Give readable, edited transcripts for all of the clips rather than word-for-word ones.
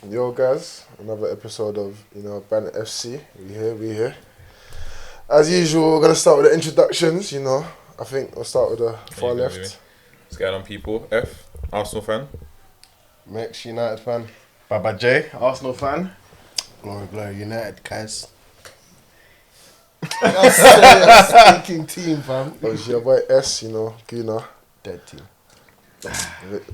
Yo guys, another episode of Banter FC. We here. As usual, we're gonna start with the introductions. I think we'll start with the far left. What's going on, people? F, Arsenal fan. Mix United fan. Baba J, Arsenal fan. Glory United, guys. That's a stinking team, fam. Obviously, your boy S, Guna. Dead team.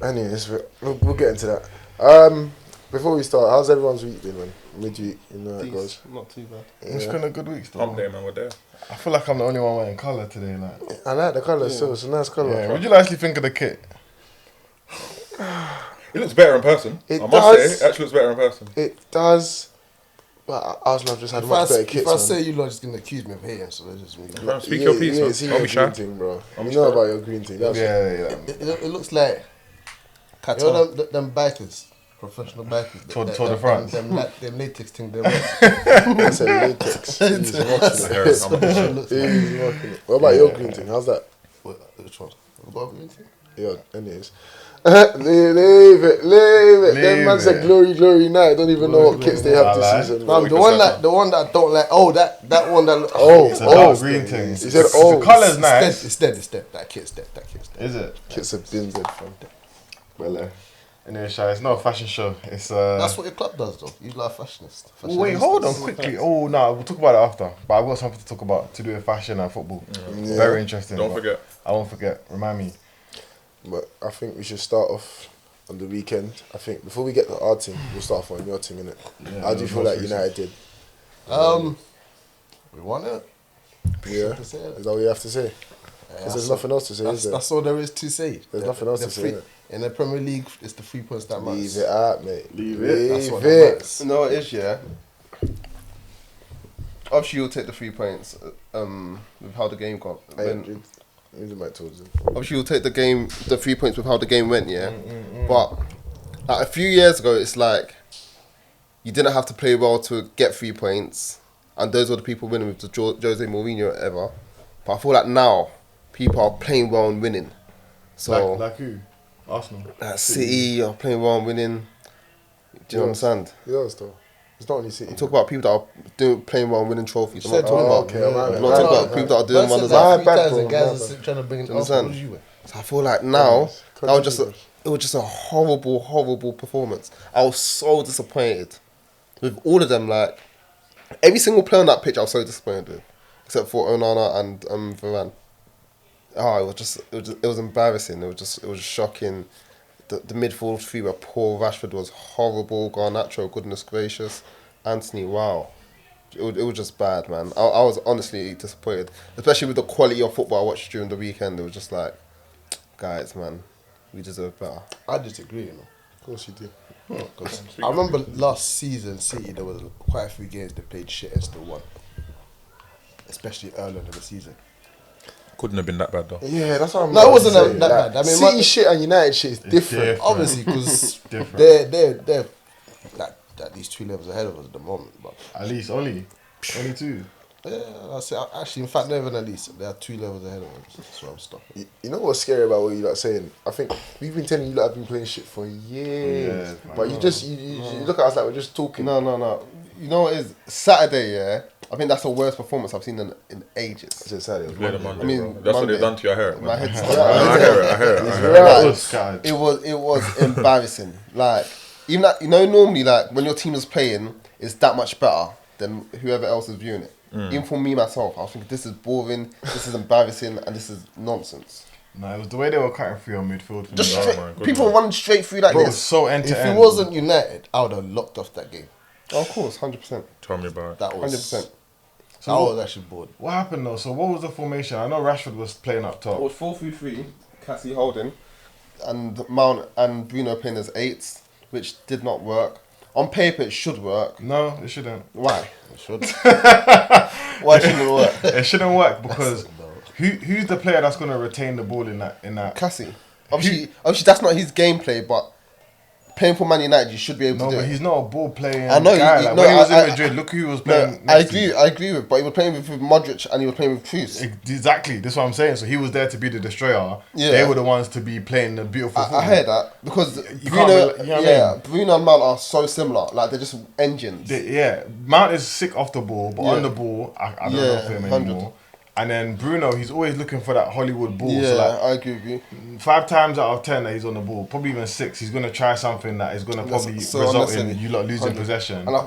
Anyways, we'll get into that. Before we start, how's everyone's week been, man? Midweek, it goes. Not too bad. It's been a good week still. I'm there, man. We're there. I feel like I'm the only one wearing colour today. Like, I like the colour still. It's a nice colour. yeah. What do you actually think of the kit? It looks better in person. It I must does. say, it actually looks better in person. It does. But Arsenal have just had If much better I kits, man. say you lot just gonna accuse me of hating, so let's just move on. Fam, speak your piece, man. See Don't your be shy. green thing, bro. Don't You be know shy. about your green thing. That's Yeah. It looks like you know them bikers, professional bikers. Tour de France. Them latex thing they wear. That's a latex. He's rocking it. He's rocking it. What about your green thing? How's that? Which one? What green thing? Yeah, anyways. leave it. Them man said glory United. Don't even know what kits they have this season. No, Man. the one that I don't like. Oh, that one that. It's a dark green thing. He said, "Oh, the colour's nice. It's dead. That kit's dead. Is it? kits have been dead from." Well, anyway, Shy, it's not a fashion show. It's That's what your club does, though. You like fashionist. Wait, hold on quickly. Oh no, we'll talk about it after. But I've got something to talk about to do with fashion and football. Yeah. Very interesting. Don't but forget. I won't forget. Remind me. But I think we should start off on the weekend. I think before we get to our team, we'll start off on your team, innit? Yeah, How do you feel like United did? We won it. Yeah, To say it. is that what you have to say? Because there's nothing else to say, is there? That's all there is to say. There's nothing else to say, innit? In the Premier League, it's the 3 points that matters. Leave it out, mate. Leave it. That's what Leave matters. it. No, it is, yeah. Obviously, you'll take the 3 points with how the game got. Move the mic towards him. Obviously, you'll take the 3 points with how the game went, yeah. But like, a few years ago, it's like you didn't have to play well to get 3 points, and those were the people winning with the Jose Mourinho or whatever. But I feel like now people are playing well and winning. So Like who? Arsenal. City are playing well and winning. Do you understand? Yeah, still. It's not only City. I'm talking about people that are playing well and winning trophies. I'm not Said talking well, about. okay, I'm not talking about people that are doing wonders. My Three bad, times bro, and guys my are bad. trying to bring it Do you Arsenal. understand? What you win? So I feel like now Continue, it was just a horrible performance. I was so disappointed with all of them. Like every single player on that pitch, I was so disappointed with, except for Onana and Varane. Oh, it was embarrassing. It was shocking. The midfield three were poor. Rashford was horrible. Garnacho, goodness gracious. Anthony, wow. It was just bad, man. I was honestly disappointed, especially with the quality of football I watched during the weekend. It was just like, guys, man, we deserve better. I disagree, Of course you do. Because I remember last season, City, there was quite a few games they played shit and still won. Especially earlier in the season. Couldn't have been that bad though. Yeah, that's what I'm No, it wasn't saying. that bad. I mean, City shit and United shit is different. different. Obviously, because Different. they're at least 2 levels ahead of us at the moment. But At least only 2. yeah, I say actually, in fact, not even at least they are 2 levels ahead of us. That's where I'm stuck. You know what's scary about what you're like saying? I think we've been telling you that I've been playing shit for years. Yeah, But you just you look at us like we're just talking. No. You know what it is? Saturday, yeah. I think that's the worst performance I've seen in ages. It's just sad. Play the Monday, I mean, bro. That's what Monday. they've done to your hair. My Man. head's I hear it. Right. Good scattered. It was embarrassing. Like even that, normally like when your team is playing, it's that much better than whoever else is viewing it. Even for me myself, I was thinking this is boring, this is embarrassing, and this is nonsense. No, it was the way they were cutting through on midfield. For Just me. straight, man, good people man. running straight through like Bro, this. so end If to end. it wasn't United, I would have locked off that game. Oh, of course, 100%. Tell me about it. That was 100%. I was actually bored. What happened though? So what was the formation? I know Rashford was playing up It top. was 4-3-3, Cassie holding, and Mount and Bruno playing as 8s, which did not work. On paper, it should work. No, it shouldn't. Why? It should. Why shouldn't it work? It shouldn't work because who's the player that's gonna retain the ball in that? Cassie. Obviously, that's not his gameplay, but playing for Man United, you should be able No, to do but it. he's not a ball playing I know, guy. you- Like, no, when he was I- in Madrid, look who he was No, playing I next to. agree with, but he was playing with Modric and he was playing with Cruz. Exactly, that's what I'm saying. So he was there to be the destroyer. Yeah. They were the ones to be playing the beautiful football. I heard that because You Bruno, can't you know what I mean? Bruno and Mount are so similar. Like they're just engines. Yeah, Mount is sick off the ball, but Yeah. on the ball, I don't know Yeah, for him 100. anymore. And then Bruno, he's always looking for that Hollywood ball. Yeah, So like, I agree with you. 5 times out of 10 that he's on the ball, probably even 6, he's gonna try something that is gonna probably so result in unnecessary. you lot losing 100. possession. And I,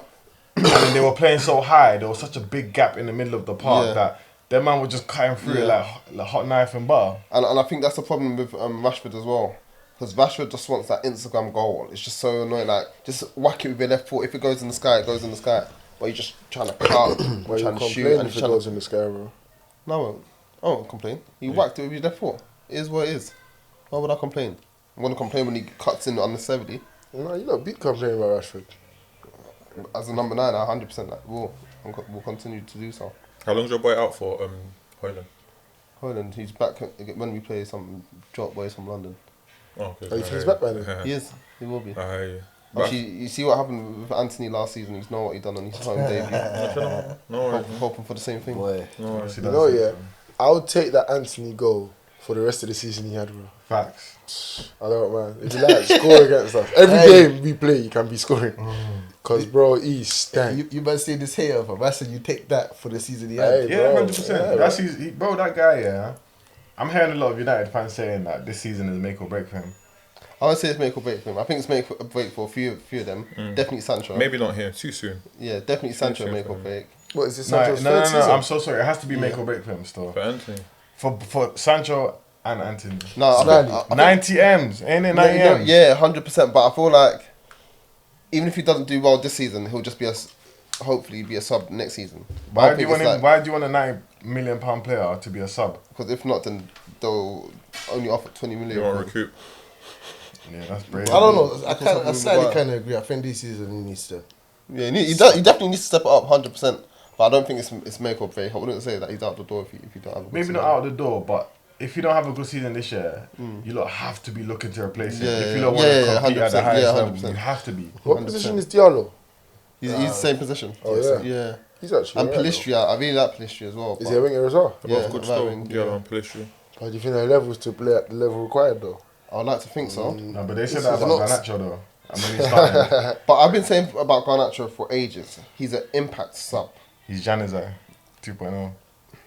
And then they were playing so high, there was such a big gap in the middle of the park Yeah. that their man was just cutting through it Yeah. like hot knife and butter. and I think that's the problem with Rashford as well. Because Rashford just wants that Instagram goal. It's just so annoying. Like, just whack it with your left foot. If it goes in the sky, it goes in the sky. But you're just trying to cut, Why you trying to shoot, complain and if just it trying goes to... in the sky, bro? No, I won't complain. You whacked it with your left foot. It is what it is. Why would I complain? I'm going to complain when he cuts in unnecessarily. No, you lot beat complaining about Rashford. As a number 9, I 100% like, will continue to do so. How long's your boy out for? Hoyland. Holland, he's back when we play some drop boys from London. Oh, okay. Oh, you think he's back by then? He is. He will be. I hear you. But Actually, you see what happened with Anthony last season. You know what he done on his home debut. no worries. Hoping for the same thing. Boy. No worries. See, You that's know, it, yeah, man. I would take that Anthony goal for the rest of the season he had, bro. Facts. I don't man. If you like, score against us. Every game we play, you can be scoring. Because, bro, he's stank. You better see this here, fam. I said you take that for the season he had. Hey, Yeah, bro. 100%. Yeah, That's bro, that guy, yeah. I'm hearing a lot of United fans saying that this season is make or break for him. I would say it's make or break for him. I think it's make or break for a few of them. Definitely Sancho. Maybe not here. Too soon. Yeah, definitely Sancho Sure, make or fam. break. What is this? No, Sancho's no, third no, season? I'm so sorry. It has to be make or break for him still. For Anthony. For Sancho and Anthony. No, I Snarly. think, 90 M's, ain't it? 90 no, M's. yeah, 100%. But I feel like even if he doesn't do well this season, he'll just be hopefully be a sub next season. Why do you want him? Why do you want a £90 million player to be a sub? Because if not, then they'll only offer 20 million. You want to recoup? Yeah, that's brave. I don't know. I something slightly with kind of agree. I think this season he needs to. Yeah, he definitely needs to step it up 100%. But I don't think it's make or break. I wouldn't say that he's out the door if you don't have a good Maybe season. not out the door, but if you don't have a good season this year, you lot have to be looking to replace him. Yeah, If you yeah, don't want to yeah, compete at the 100%, highest yeah, level, 100%. you have to be. What 100%. position is Diallo? He's the same position. Oh, yeah. Yeah. He's actually And alright, Palistria, I really like Palistria as well. though. Is but- he a winger as well? Yeah, Yeah, good right stuff. wing, Yeah, yeah. on Palistri. But do you think there are levels to play at the level required, though? I would like to think so. No, but they said This that is about not- Garnacho though. And when he started, But I've been saying about Garnacho for ages. He's an impact sub. he's Januzaj 2.0.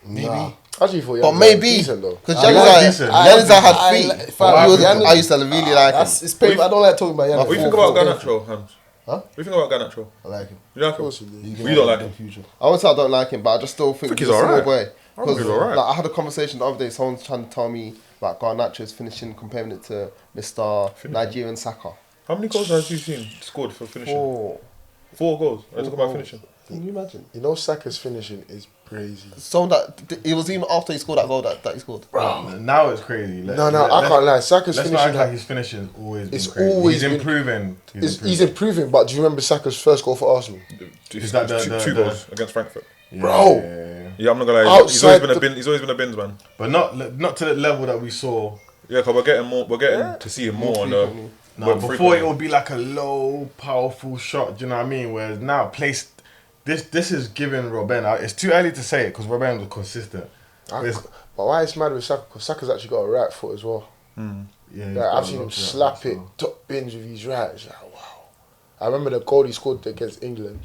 Maybe. Actually, for But maybe decent, though. because I like decent. Januzaj had I feet. like- He was- Jan- I used to really like him. It's painful. I don't like talking about Yannick. What do you think about Garnacho, Hans? Huh? What do you think about Garnacho? I like him. You like Of him? course he did. You You don't like in him? the future. I won't say I don't like him, but I just still think think he's he's a small alright. boy. I think Because he's alright. like, I had a conversation the other day. Someone's trying to tell me like Garnacho's finishing, comparing it to Mr. Nigerian Saka. How many goals has you seen scored for finishing? Oh, 4 goals. I talk about goals. finishing. can you imagine? You know, Saka's finishing is crazy. So that it was even after he scored that goal that he scored. Now it's crazy. No, I can't lie. Saka's Let's not act finishing. like his finishing always been It's crazy. always He's been- improving. He's improving, but do you remember Saka's first goal for Arsenal? Is that two goals against Frankfurt? Bro. Yeah, I'm not gonna lie. He's always Outside been a the- bin. He's always been a bins man. But not to the level that we saw. Yeah, because we're getting more. We're getting to see him more on the. No, more before frequently. it would be like a low, powerful shot. Do you know what I mean? Whereas now, placed. This is giving Robben. It's too early to say it because Robben was consistent. It's- But why it's mad with Saka? Because Saka's actually got a right foot as well. Yeah, he's Like, got I've a seen lot him of slap that, it, top bins with his right. It's like, wow. I remember the goal he scored against England.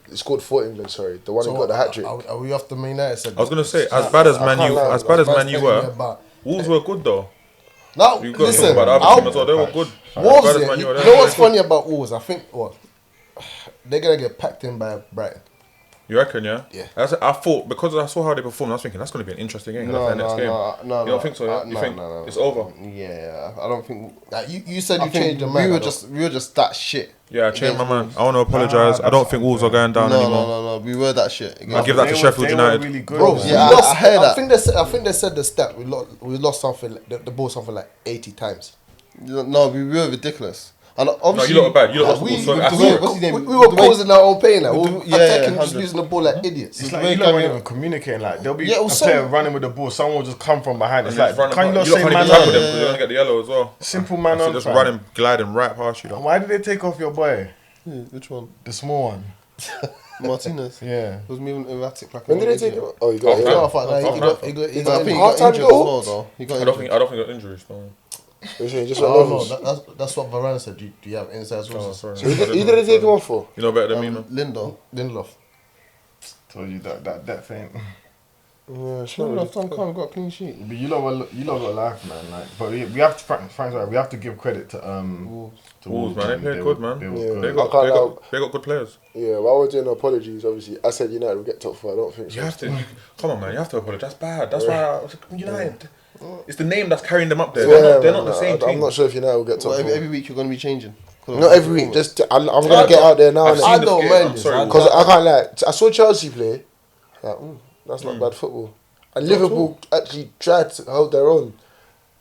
He scored for England, sorry. The one who got the hat trick. Are we off the main United? I was gonna say, as bad as Man can't U, lie, as bad as Man's Man U telling me were, about- Wolves were good though. Now, You've got to listen, talk about the other team as well. They were good. Wolves, As bad as yeah, Man you U were, they know were what's very funny about Wolves? I think they're gonna get packed in by Brighton. good. You reckon, yeah? Yeah. I thought because I saw how they performed, I was thinking that's gonna be an interesting game. No, the next no, game. no. You don't think so? Yeah? You think it's over? Yeah, I don't think. Like, you said I you think changed your mind. we I were don't- just that shit. Yeah, I changed my Against mind. I want to apologise. I don't think Wolves are going down No, anymore. no, we were that shit. I give that to Sheffield United. Really good, Bro, man. Yeah, we lost, I heard that. I think they said the stat. We lost something. The ball something like 80 times. No, we were ridiculous. And No, obviously, you lot are bad. You lot we- lost the ball. we- So what's his name? We were The way- causing our own pain. Like, we were Yeah, attacking, just 100. losing the ball like idiots. It's The like way you lot weren't Cameron- even communicating. Like there'll be Yeah, it a was player so- running with the ball, someone will just come from behind. It's and like, just can you run not you lot say can't even man tackle on? them because you're gonna get the yellow as well. Simple man So on. just fam. running, gliding right past you. Why did they take off your boy, Yeah, which one? the small one? Martinez. Yeah. He was moving erratic. Like When did they take him? Oh, he got Half it. time. No, I thought, like, Half he time. got I think he injured. got Half-time injured as goal? well, though. He got I don't injured. think he got injuries. No. You're saying just Oh, what no, levels? that's what Varane said. Do you have inside Oh, sources? sorry. So who did they take him off for? You know better than me, man. Lindelof. Lindelof. Told you that thing. Yeah, it's not Lindelof really- done calm, got a clean sheet. But you lot got life, man. Like, but we have to Frank's right. We have to give credit to Wolves, man. They played good, man. They were Yeah. good. They got good players. Yeah, while we're doing apologies, obviously, I said United will get top four. I don't think so. You have to. Come on, man. You have to apologize. That's bad. That's why I was like, United. It's the name that's carrying them up there. Yeah, They're not man, the same I'm team. not sure if United will get top Well, four. every week you're going to be changing. Not every week. Just I'm gonna get out there now. I've seen I this don't game. mind I'm this. sorry. Because I can't like. I saw Chelsea play. Like, that's not bad football. And Liverpool actually tried to hold their own,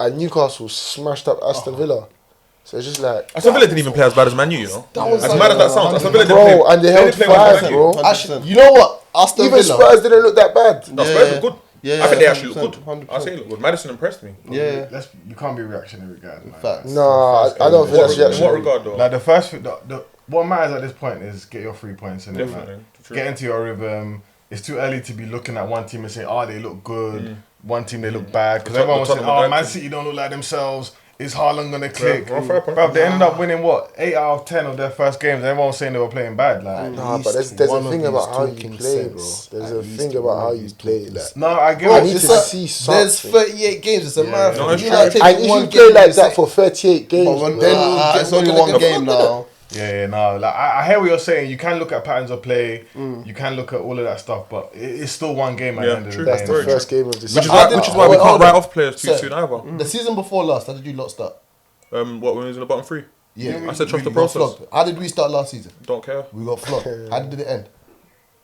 and Newcastle smashed up Aston Villa. So it's just like, Aston Villa didn't even play as bad as Man U, you know. was As like- mad as that sounds, Aston Villa didn't bro, play. and they They held didn't play well five, as Man U. bro. 100%. Actually, you know what? Aston Even Villa. Spurs didn't look that bad. No, Yeah. Spurs were good. Yeah, I think they actually look 100%, good. I say they look good. Madison impressed me. Yeah. You can't be reactionary, guys. Man. Facts. No, I don't think that's In what reaction. regard, though? Like the first, what matters at this point is get your 3 points and then Definitely. like, True. get into your rhythm. It's too early to be looking at one team and saying, "Oh, they look good." One team they look bad because The everyone was saying, Tottenham "Oh, and Man Brighton. City don't look like themselves." Is Haaland gonna click? well, fair point. Bro, they ended up winning what 8 out of 10 of their first games. Everyone was saying they were playing bad. Like, Nah, but least there's a one of thing these about how you talking play, sense. bro. There's At a least thing one about of how these you play. talking Like, no, I get I what need you're to saying. see There's something. 38 games. It's a Yeah, marathon. no, it's You true. like take And if one you game play like and that say- for 38 games, But when bro, then It's only one game now. Yeah, no. Like I hear what you're saying. You can look at patterns of play. You can look at all of that stuff, but it's still one game at Yeah, the end of true. the day. that's the Very first game of the Which season. is I why, did- which is why we hold can't on. write off players too Sir, soon either. The season before last, how did you lot start? What when we was in the bottom three? Yeah, I said trust the we got process. flogged. How did we start last season? Don't care. We got flogged. How did it end?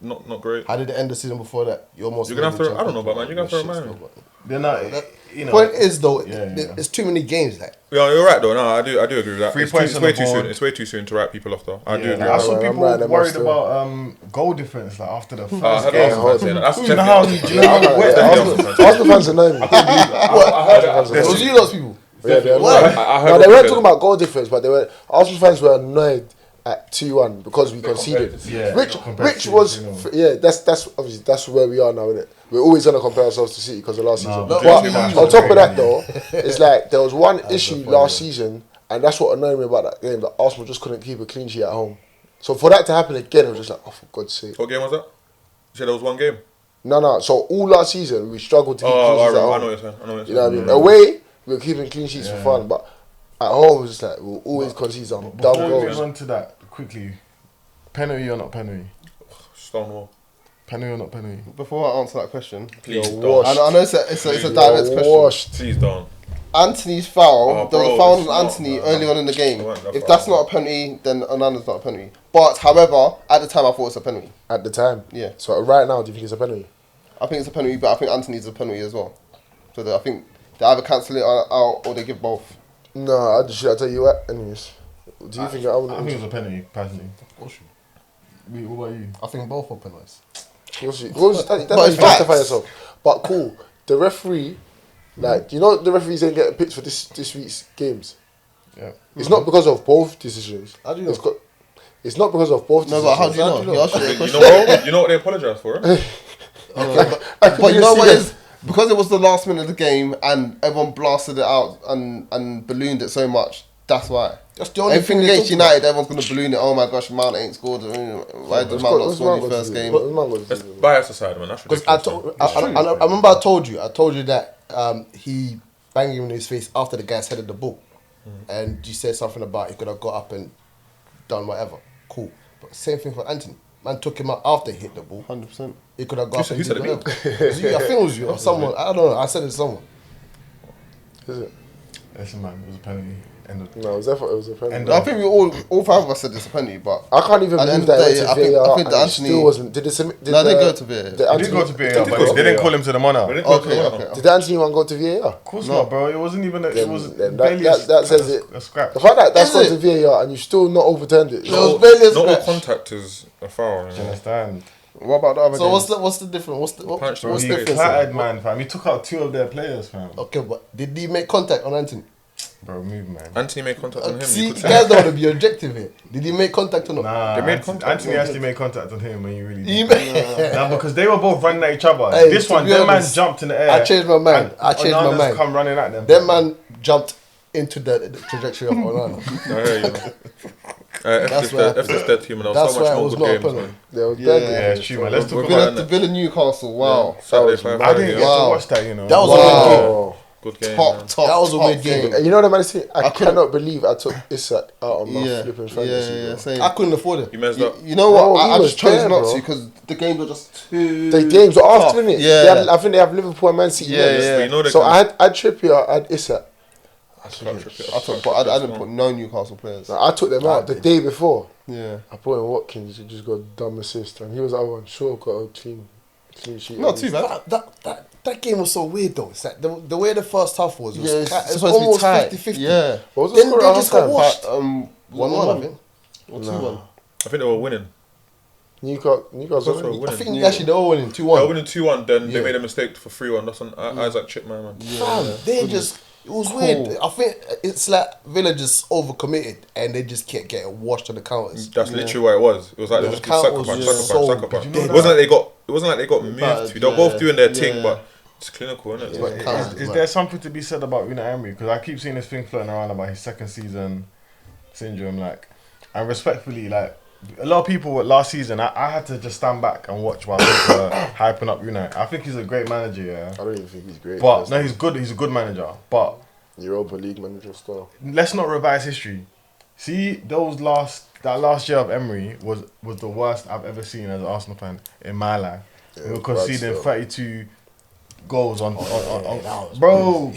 Not great. How did it end the season before that? You almost. You're gonna have made to- the I don't know about man, you're gonna have to Champions remind me. League. They're not. You know. Point is though, Yeah. it's too many games. Like Yeah, you're right though. No, I do agree with that. 3 It's, points it's on way the too soon. board. It's way too soon to write people off though. I do Yeah, agree. like, I with saw that. I'm people right, them worried still. about goal difference like after the first I heard game. Arsenal fans saying that. That's You know how? definitely- Do you know how? Where's the Arsenal Arsenal fans? fans annoy me. I heard that. it was you lot people. Yeah, they're Why? annoyed. I heard No, what they you weren't said. talking about goal difference, but Arsenal fans were annoyed at 2-1 because we conceded. Yeah, Which compared to was City, you know. yeah, that's obviously that's where we are now, innit? We're always gonna compare ourselves to City because of last season. but But City fans on are top of that crazy. though, it's like there was one issue the point, last yeah. season, and that's what annoyed me about that game. That Arsenal just couldn't keep a clean sheet at home. So for that to happen again, it was just like, oh, for God's sake. What game was that? You said there was one game. No. So all last season we struggled to keep Oh, clean I sheets at know home. what you're saying. I know what You you're know saying. what I mean? Away, we were keeping clean sheets for fun, but at home, it was just like, we'll always concede some dumb Before we goals. move on to that quickly, penalty or not penalty? Stonewall. Penalty or not penalty? Before I answer that question, Please You're don't. washed. I know it's a You're direct question. washed. Please don't. Anthony's foul, Oh, there was bro, a foul it's on not, Anthony man. early on in the game. It wasn't that If foul, that's not a penalty, then Onana's not a penalty. But however, at the time I thought it's a penalty. At the time. Yeah. So right now, do you think it's a penalty? I think it's a penalty, but I think Anthony's a penalty as well. So I think they either cancel it out or they give both. No, should I tell you what? Anyways, do you think I would? I think it was a penalty, personally. What about you? I think both are penalties. That's But how it's you justify facts. yourself. But cool. The referee, like, you know, the referees ain't getting picked for this week's games. Yeah. It's not because of both decisions. How do you know? It's not because of both No, decisions. but how do you know? know? He asked you a You question. know what they apologise for? Eh? But you know what is? Because it was the last minute of the game and everyone blasted it out and ballooned it so much, that's why. That's the only Everything thing they against talk about. United, everyone's going to balloon it. Oh my gosh, Mount ain't scored. Why did Mount not score in the first game? Let's bias aside, man. That's Because ridiculous. I remember I told you that he banged him in his face after the guy's headed the ball, and you said something about he could have got up and done whatever. Cool, but same thing for Anthony. Man took him out after he hit the ball. 100%. He could have got up and Who said did it? whatever. It was you, I think it was you or someone. I don't know. I said it to someone. Is it? Listen, man, it was a penalty. No, it was a penalty. I think we all five of us said it's a penalty, but I can't even At the believe end that of the it day, went I to think- VAR. I think the and it Anthony- still wasn't. Did no, they go to VAR. He did go to VAR, did but go to they didn't VAR. call him to the monitor. They Of didn't go to Okay, the okay. Did Anthony one go to VAR? course not, bro. It wasn't even. It was Then barely that says it. a scrap. The fact that that's Is gone it? to VAR and you still not overturned it. It was barely a Not all scratch. contact is a foul. Do you understand? What about the other So game? what's the difference? What's Punch, bro. the He difference? clattered, man, fam. He took out 2 of their players, fam. Okay, but did he make contact on Anthony? Bro, move, man. Anthony made contact on him. See, You you could guys say. don't want to be objective here. Did he make contact or not? Nah, They made Anthony, contact. Anthony actually made contact on him when you really He did. made. Nah, because they were both running at each other. Hey, This to one, be their man honest, jumped in the air. I changed my mind. and I changed my Onana's mind. come running at them. That man jumped into the trajectory of Onana. I hear you, man. That's why- F this dead team, and there That's was so why much it more was good not a games, penalty. man. There was Yeah, bad Yeah, games. it's true, man. Let's talk We're about gonna- Villa Newcastle. Wow. Saturday, was 5 mad. I didn't get to Wow. watch that, you know. That was a weird game. Wow. Good game. Top, man. top. That was a top weird game. And you know the man thing? I couldn't- cannot believe I took Isak out of my Yeah, flipping yeah, fantasy. yeah, bro. same. I couldn't afford it. You messed up. You know what? Bro, he I was just chose there, not bro. to because the games were just too. The games were tough. after, innit? Yeah. They had, I think they have Liverpool and Man City. Yeah, next. yeah. But you know they So can- I had Trippier, I had Isak. I took, but I didn't put no Newcastle players. I took them out the day before. Yeah. I put in Watkins, he just got a dumb assist, and he was the other one. Sure, got a clean sheet. Not too bad. That game was so weird though. It's like the way the first half was. It was, Yeah, it's it's supposed to be almost tight. 50-50. Yeah. What was the Then score they at just got halftime? washed. 1-1, I think. Or 2-1. I think they were winning. Newcastle Newcastle were winning. winning. I think actually they were winning They were 2-1. winning 2-1, then they Yeah. made a mistake for 3-1. That's on Isaac Chipman, man. Fam, they just. It was weird. I think it's like Villa just overcommitted and they just kept getting washed on the counters. That's literally what it was. It was like The they just count sucker was punch, just sucker so punch, sucker punch. dead. It wasn't like they got moved. Bad, They were both yeah, doing their yeah. thing, but it's clinical, isn't it? Yeah. It's Count- Is there something to be said about Unai Emery? Because I keep seeing this thing floating around about his second season syndrome. Like, and respectfully, like a lot of people last season, I had to just stand back and watch while people were hyping up Unai. I think he's a great manager, yeah. I don't even think he's great. But no, he's good. He's a good manager. But Europa League manager style. let's not revise history. See, that last year of Emery was the worst I've ever seen as an Arsenal fan in my life. Yeah, We were it was conceding bad 32 goals on that was bro.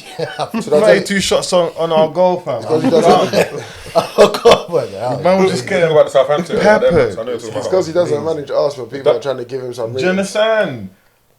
So 32 shots on our goal, fam. because he doesn't. Oh God, man. Man was just Talking getting. about the Southampton. Peppered. I know you're talking It's about because he doesn't manage Arsenal. People are trying to give him some. Do you ratings. understand?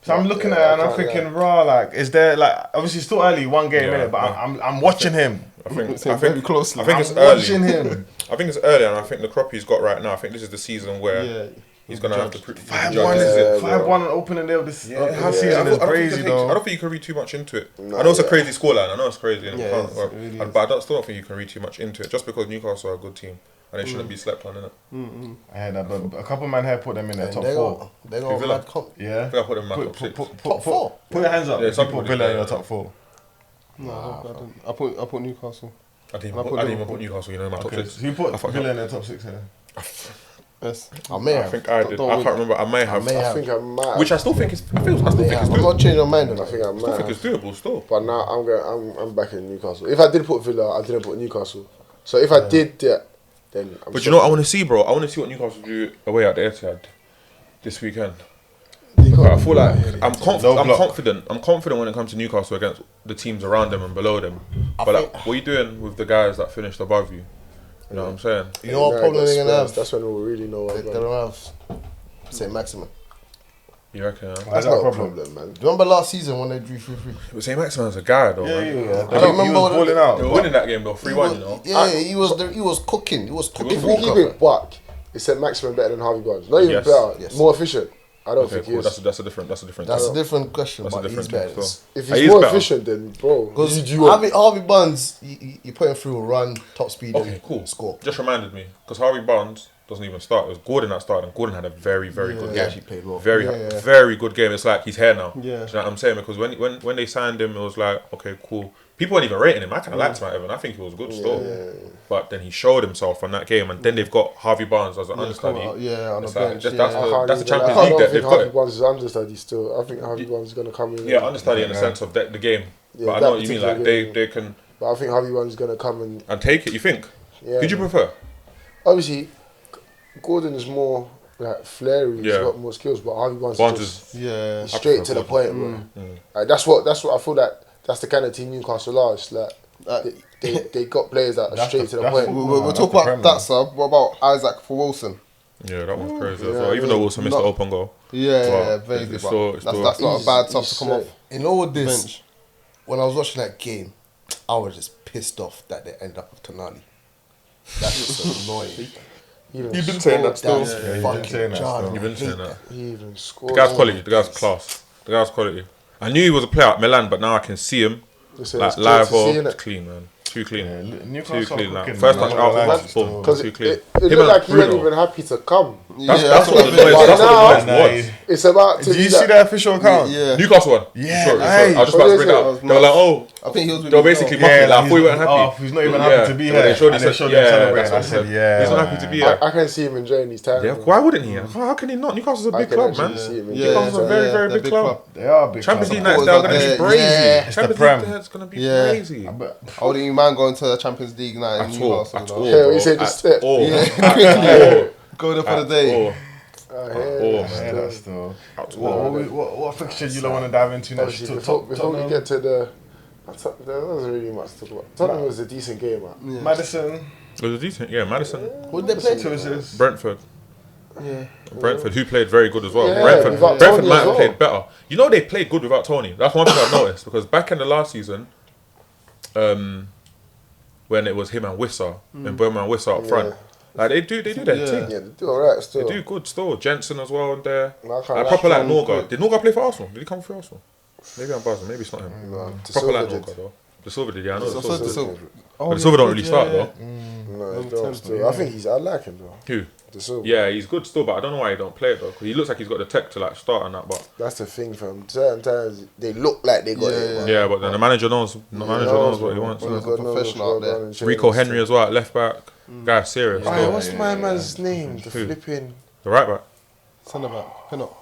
So I'm looking Yeah, at it and I I'm can't thinking, raw, like, is there like obviously it's still early, one game Yeah, in it, but yeah. I'm watching him. I think very closely. I think it's I'm early. watching him. I think it's early, and I think the crop he's got right now. I think this is the season where Yeah. he's gonna have to prove. 5-1 Yeah, is it? bro. 5-1 on opening day of this Yeah, half season is crazy I though. don't think you can read too much into it. No, I know it's a yeah. crazy scoreline. I know it's crazy, and Yeah, you can't, it's- well, it really and- is. but I still don't think you can read too much into it. Just because Newcastle are a good team and they shouldn't be slept on, innit? I heard that, but a couple man here put them in their top They 4. got they got Villa. mad comp. Yeah. I think I put them in my top six. Top 4. Put your hands up. Yeah, if some you put people Villa do, in your yeah. top 4. No, I didn't. I put Newcastle. I didn't I even put put Liverpool. Newcastle, you know, in my top Okay. six. So you put I fucked Villa up. in their top 6 here. Yes. I may I have. think I did. Don't I win. can't remember. I may have. may I have. think I might. Which I still think is. I still think it's I'm doable. not changing my mind on I that. think I I might. think it's doable still. But now I'm back in Newcastle. If I did put Villa, I didn't put Newcastle. So if I did that, then. But you know what I want to see, bro? I want to see what Newcastle do away at the Etihad this weekend. I feel like I'm confident. I'm confident when it comes to Newcastle against the teams around them and below them. But like, what are you doing with the guys that finished above you? You know what I'm saying? You know what problem they're gonna have? That's when we'll really know. They don't have St. Maximin. You reckon? That's that not a problem? problem, man. Do you remember last season when they drew 3-3? But St. Maximan's a guy though, Yeah, man. yeah. I don't remember He was what it- balling out. They were winning that game though, 3-1, you know. Yeah, he was cooking. He was cooking. If we keep it back, is St. Maximin better than Harvey Barnes? Not even Yes. better, Yes. more efficient. I don't Okay, think he cool. is. That's a different. That's thing. a different question, That's a but he's different better. thing still. If He he's is more better. efficient, then bro, Because you want? Harvey Barnes, you put him through a run, top speed, Okay, and cool. score. Just reminded me because Harvey Barnes doesn't even start. It was Gordon that started, and Gordon had a very, very good He game. actually played well. Very, Yeah. very good game. It's like he's here now. Yeah. Do you know what I'm saying? Because when they signed him, it was like, okay, cool. People weren't even rating him. I kind of liked Matt Evan. I think he was good still. But then he showed himself on that game, and then they've got Harvey Barnes as an understudy. on the It's like, bench. that's yeah. the- I can't that's the even- Champions I League don't that they've think got Harvey him. Barnes is understudy still. I think Harvey Barnes is going to come in. Yeah, understudy in the sense of the game. Yeah, But I that know what you mean. particular Like game. they can But I think Harvey Barnes is going to come and take it. You think? yeah. Who'd you prefer? Obviously, Gordon is more like flary. He's Yeah. got more skills, but Harvey Barnes Barnes is just Yeah. straight prefer to the Gordon. point, bro. Like, that's what I feel like. That's the kind of team Newcastle are. It's like they got players that are straight to the that's point. football. We'll talk about that, sir. What about Isaac for Wilson? Yeah, that one's crazy as well. Even though Wilson missed the open goal. Yeah, But vaguely. it's But still- it's that's not a bad sub to come off. In all this, Bench. when I was watching that game, I was just pissed off that they ended up with Tonali. That's just annoying. You've been saying that still. That's Yeah, you've been fucking saying that jarring. still. You've been I saying hate that. He even scored. The guy's quality. The guy's class. The guy's quality. I knew he was a player at Milan, but now I can see him Listen, like it's good live to see, or innit? clean, man. Too clean. Yeah, Too Newcastle clean. are Like, cooking, first man. touch I out, like boom, it still. boom, Because too it clean. looked Him like and he wasn't Bruno. even happy to come. That's Yeah, what the what noise. it That's was. what the Now- noise was. It's about to Did be you see the official account? Yeah. Newcastle one. Yeah, Sorry, nice. I was just about to bring it What up. is They were like, oh, I think he was with they were his basically girl. mocking. Like, I thought we weren't happy. Oh, he's not even happy to be here. They showed And they him showed him yeah, celebrating. that's I what said, he yeah. He's not happy to be here. I can see him enjoying his time. Yeah, bro. why wouldn't he? How can he not? Newcastle's a I big can club, actually man. see him enjoying Yeah, Newcastle's a his very, time. very they're big club. They are big. Champions club. League nights, they're going to be Yeah, crazy. yeah. It's the Champions Prem. League nights going to be Yeah. crazy. But I wouldn't even mind going to the Champions League night in At all, Newcastle. at you all, know? Yeah, bro. he said the At step. all. Yeah. At all. Go there for the At day. all. I At hear all, that man. yeah, still. that's still. At What, all. what fixture do you want to dive into next? Obviously, before we get to the... There wasn't really much to talk about. Tottenham was a decent game, man. Madison, It was a decent, yeah, Madison. Who did they play? 2 assists. Brentford. Yeah. Brentford, who played very good as well. Yeah, Brentford without Brentford Tony might as have well. played better. You know they played good without Tony. That's one thing I've noticed because back in the last season, when it was him and Wissa, and Burma and Wissa up front, like they do their thing. Yeah, they do alright They still. do good still. Jensen as well there. No, I can't Like, lie. proper like Strong Norga. good. Did Norga play for Arsenal? Did he come for Arsenal? Maybe I'm buzzing. Maybe it's not him. No, De Proper like Silva Norga did. though. De Silva did, yeah, I know. So- De so- Silva. so- But De Silva don't really start though. No, he don't still. I think I like him though. Who? De Silva. Yeah, he's good still, but I don't know why he don't play it though. Because he looks like he's got the tech to like start and that, but That's the thing, fam. Certain times they look like they got it. but yeah, but then the manager knows. The manager knows what he wants. Well, God knows professional what's out there. going on in Rico training Henry as well at left back. Guy's serious. Aye, still. what's my man's name? The Who? flipping The right back. Centre back. Pin up.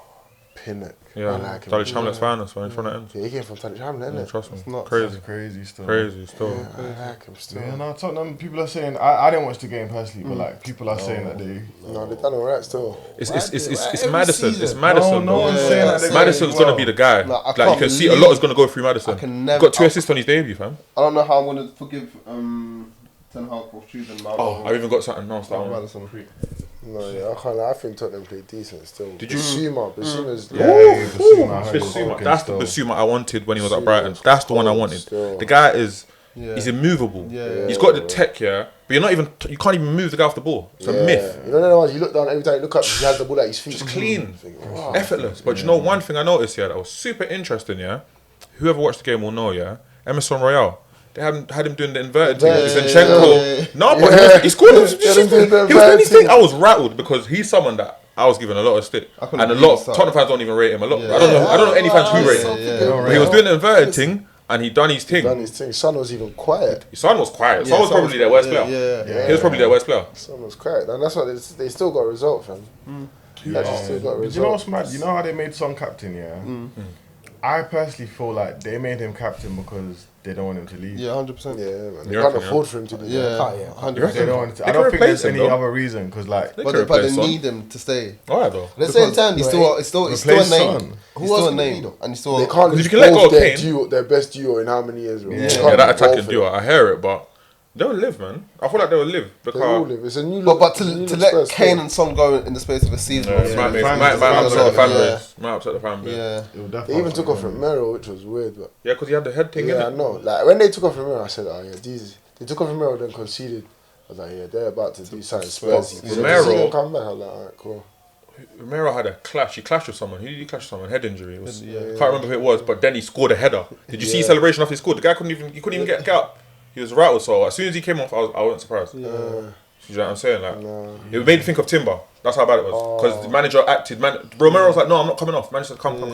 Pinnock. Yeah, I like him. Dulwich Hamlet's finest man in front of end. Yeah, he came from Tadic Hamlin, Yeah, innit? trust me. not- Crazy, That's crazy still. crazy still. Yeah, I like him still. Yeah, no, Tottenham. People are saying I didn't watch the game personally, but like people are saying that they. No, they done alright still. It's Every Madison. It's season. Madison. No bro. one's Yeah, saying yeah, that. they're Madison's going gonna be the guy. No, I Like can't you can see a believe- lot is gonna go through Madison. I can He never- got 2 assists on his debut, fam. I don't know how I'm going to forgive Ten Hag for choosing Mount. Oh, I've even got something else that I want. Madison. No, yeah, I can't lie. I think Tottenham played decent still. Did you- Basuma's Yeah, Basuma, I heard he's Basuma, cooking that's the still. Basuma I wanted when he was at Basuma Brighton. is That's the one I cold wanted. still. The guy is, Yeah. he's immovable. Yeah. He's got the tech, yeah, but you're not even, you can't even move the guy off the ball. It's a myth. You know the ones you look down every time you look up, he has the ball at his feet. Just clean, Wow. effortless. But you know one thing I noticed, yeah, that was super interesting, yeah. Whoever watched the game will know, yeah. Emerson Royale. They had him doing the inverted thing. Yeah, Zinchenko. yeah. No, but he scored. He was Yeah, them doing the doing his inverted thing. thing. I was rattled because he's someone that I was giving a lot of stick, I couldn't and a believe lot of that. Tottenham fans don't even rate him. A lot. Yeah. I don't know any fans who rate him. Yeah. But he was doing the inverted thing, and he done his thing. Done his thing. Son was even quiet. Son was quiet. Son Yeah, was Son probably their worst player. Yeah. He was probably their worst player. Son was quiet. And that's why they still got a result, fam. They actually still got a But you know what's result. mad? You know how they made Son captain, yeah? I personally feel like they made him captain because they don't want him to leave. Yeah, 100%. Yeah, man. They You can't reckon, afford for him to do that. Yeah, Can't, yeah. 100%. They don't want him to, They I don't can think there's replace him, any though. other reason because like They But could they replace Son. need him to stay. Alright though. At the same time, he's Because still a replace name. Son. He's Who still else a can we name, though? and he's still. They can't Because lose if you can let go both of their Kane- duo, their best duo in how many years, bro? Yeah. They Yeah, can't Yeah, that lose attacking both duo. of them. I hear it, but they'll live, man. I feel like they'll live They will because. live. It's a new But look. to new look let Spurs Kane team. and Son go in the space of a season. Might upset the fan Yeah. base. Might upset the fan base. Yeah. it will They definitely even took off Romero, which was weird, but Yeah, because he had the head thing, yeah, I innit? know. Like when they took off Romero, I said, "Oh yeah, these." They took off Romero, then conceded. I was like, "Yeah, they're about to do something Spursy." Romero- come back. I was like, "Alright, cool." Romero had a clash. He clashed with someone. Who did he clash with someone? Head injury. It was, Yeah. Can't remember who it was, but then he scored a header. Did you see his celebration after he scored? The guy couldn't even get up. He was rattled. So as soon as he came off, I wasn't surprised. You know what I'm saying? Like, it made me think of Timber. That's how bad it was. Because the manager acted. Romero was like, "No, I'm not coming off." Manager said, "Come, you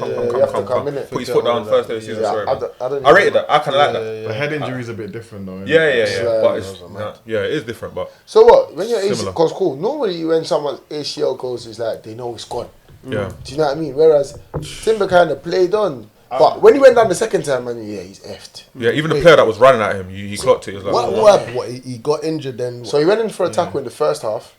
have to come, innit? Put his foot down first day of the season." Yeah, Sorry, I man. don't I rated that. I kind of like that. But head injury is a bit different though. innit? Yeah. Yeah, But it's, those are mad. yeah, it is different. But So what? When your ACL Similar. goes cool, normally when someone's ACL goes, it's like they know it's gone. yeah, Do you know what I mean? Whereas Timber kind of played on, but when he went down the second time, man, yeah, he's effed. yeah. Even the player that was running at him, he clocked it. He was like, What happened? What, he got injured then? So he went in for a tackle in the first half,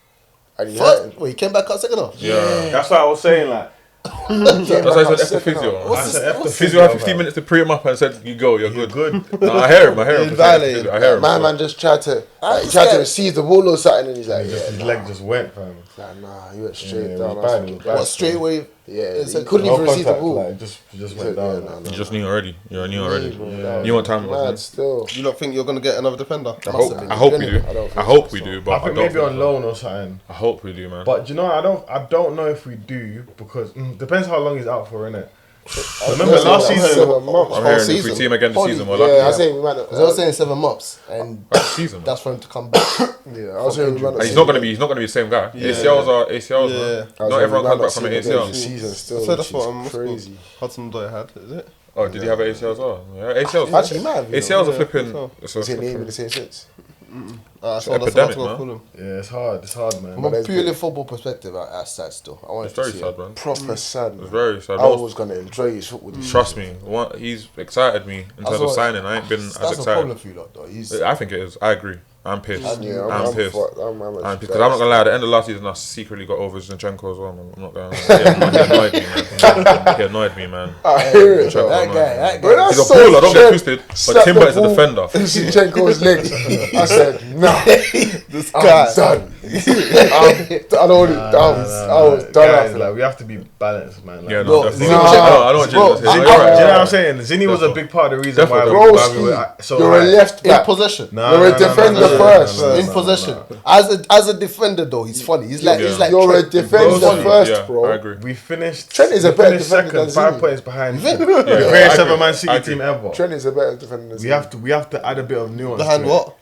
and he hurt First, him. well, he came back out second half. yeah. That's what I was saying. Like That's why I said F the physio. What's The physio had 15 minutes to pre him up and said, "You go, you're good." No, I hear him. I hear him. My man just tried to receive the ball or something, and he's like, his leg just went, fam. Nah, he went straight Yeah, down. it was bad. What, straight away? Yeah, he couldn't even receive the ball. Like, just went down. You just knew already. You knew already. Yeah. You want time was. Mad still. Do you not think you're going to get another defender? I hope we do. I hope we do. But I think maybe on loan or something. I hope we do, man. But you know, I don't know if we do because depends how long he's out for, innit? Remember last season? I'm hearing if we see him again this season, we're Yeah, I lucky. say we might. I was saying 7 months, and Season. that's for him to come back. Yeah, I was saying we might. And he's not gonna be the same guy. ACLs are ACLs, man. Not everyone comes back from an ACL. Season still. So that's which what is crazy. Hudson Odoi had, is it? Oh, did he have an ACL as well? Yeah, ACLs. Actually, mad. ACLs are flipping. Is it name in the same sense? That's epidemic, what man. call him. Yeah, it's hard, man. From a purely football perspective, that's sad still. I wanted It's to very see sad, it. man. Proper sad. It's very sad. I was gonna enjoy his football. This Trust me, he's excited me in terms of what- signing. I ain't been as That's a problem excited. for you lot, though. I think it is. I agree. I'm pissed. Yeah, I'm pissed. I'm I'm pissed because I'm not gonna lie. At the end of last season, I secretly got over Zinchenko as well. Man. I'm not gonna. He annoyed me, man. He annoyed me, man. I hear it. Zinchenko That annoyed guy, me. Bro, that's He's a so baller. Don't get true. twisted. But Slap Timber the is a ball defender. Zinchenko's leg. I said, nah, This I'm guy. done. I was done Guys, after like that. we have to be balanced, man. Like, Yeah, Bro, no, definitely. Zinny- I know what Bro, Zinny was saying. I- You're right. Do you know what I'm saying? Zinny was a Definitely. big part of the reason why we Definitely. were Broski, so you're a high. left In back. possession. Nah, You're a nah, defender nah, first. nah, In nah, possession. nah. As a defender though, he's funny. He's like You're a Trent. defender Broski, first, Yeah, bro. I agree. We finished. Trent is a we better finished defender second, than 5 Zinny. points behind. think? The Yeah, I greatest agree. ever Man I City agree. team ever. Trent is a better defender than We have to add a bit of nuance. Behind to it. what?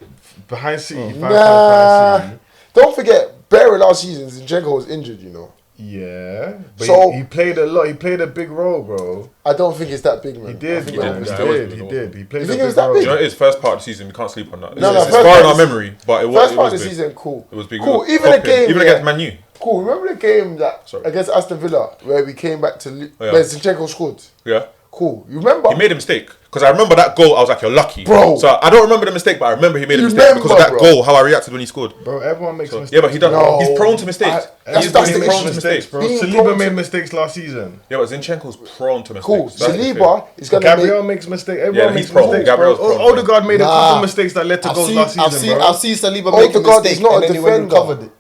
Behind City. 5 points Nah. behind City. Don't forget, Barry last season, Zinchenko was injured, you know. Yeah, but So- he played a lot. He played a big role, bro. I don't think it's that big, man. He did. I think He that did. was yeah, that it was big. big. He did. He played You a think it big was that role. big? You know, it's first part of the season. We can't sleep on that. No, It's first far in part our of memory, but it was. First It part was of the big. season, cool. It was big. Cool. It was Even the popping. game, even yeah. against Man U. Cool. Remember the game that Sorry. against Aston Villa where we came back to yeah. where Zinchenko scored? Yeah. Cool. You remember? He made a mistake because I remember that goal. I was like, "You're lucky, Bro. So I don't remember the mistake, but I remember he made a You mistake because of that remember, bro. goal. How I reacted when he scored. Bro, everyone makes mistakes. Yeah, but he doesn't. No. He's prone to mistakes. That's He's the prone issue. to mistakes, bro. Being Saliba prone made to- mistakes last season. Yeah, but Zinchenko's prone to mistakes. Cool. That's the thing. Saliba is gonna Gabriel make. makes mistakes. Yeah, Everyone he's makes prone. mistakes, Gabriel's bro. prone. Odegaard made a Nah. couple mistakes that led to goals last season, bro. I've seen Saliba make a Odegaard is mistake not and a then he went and defender. recovered it.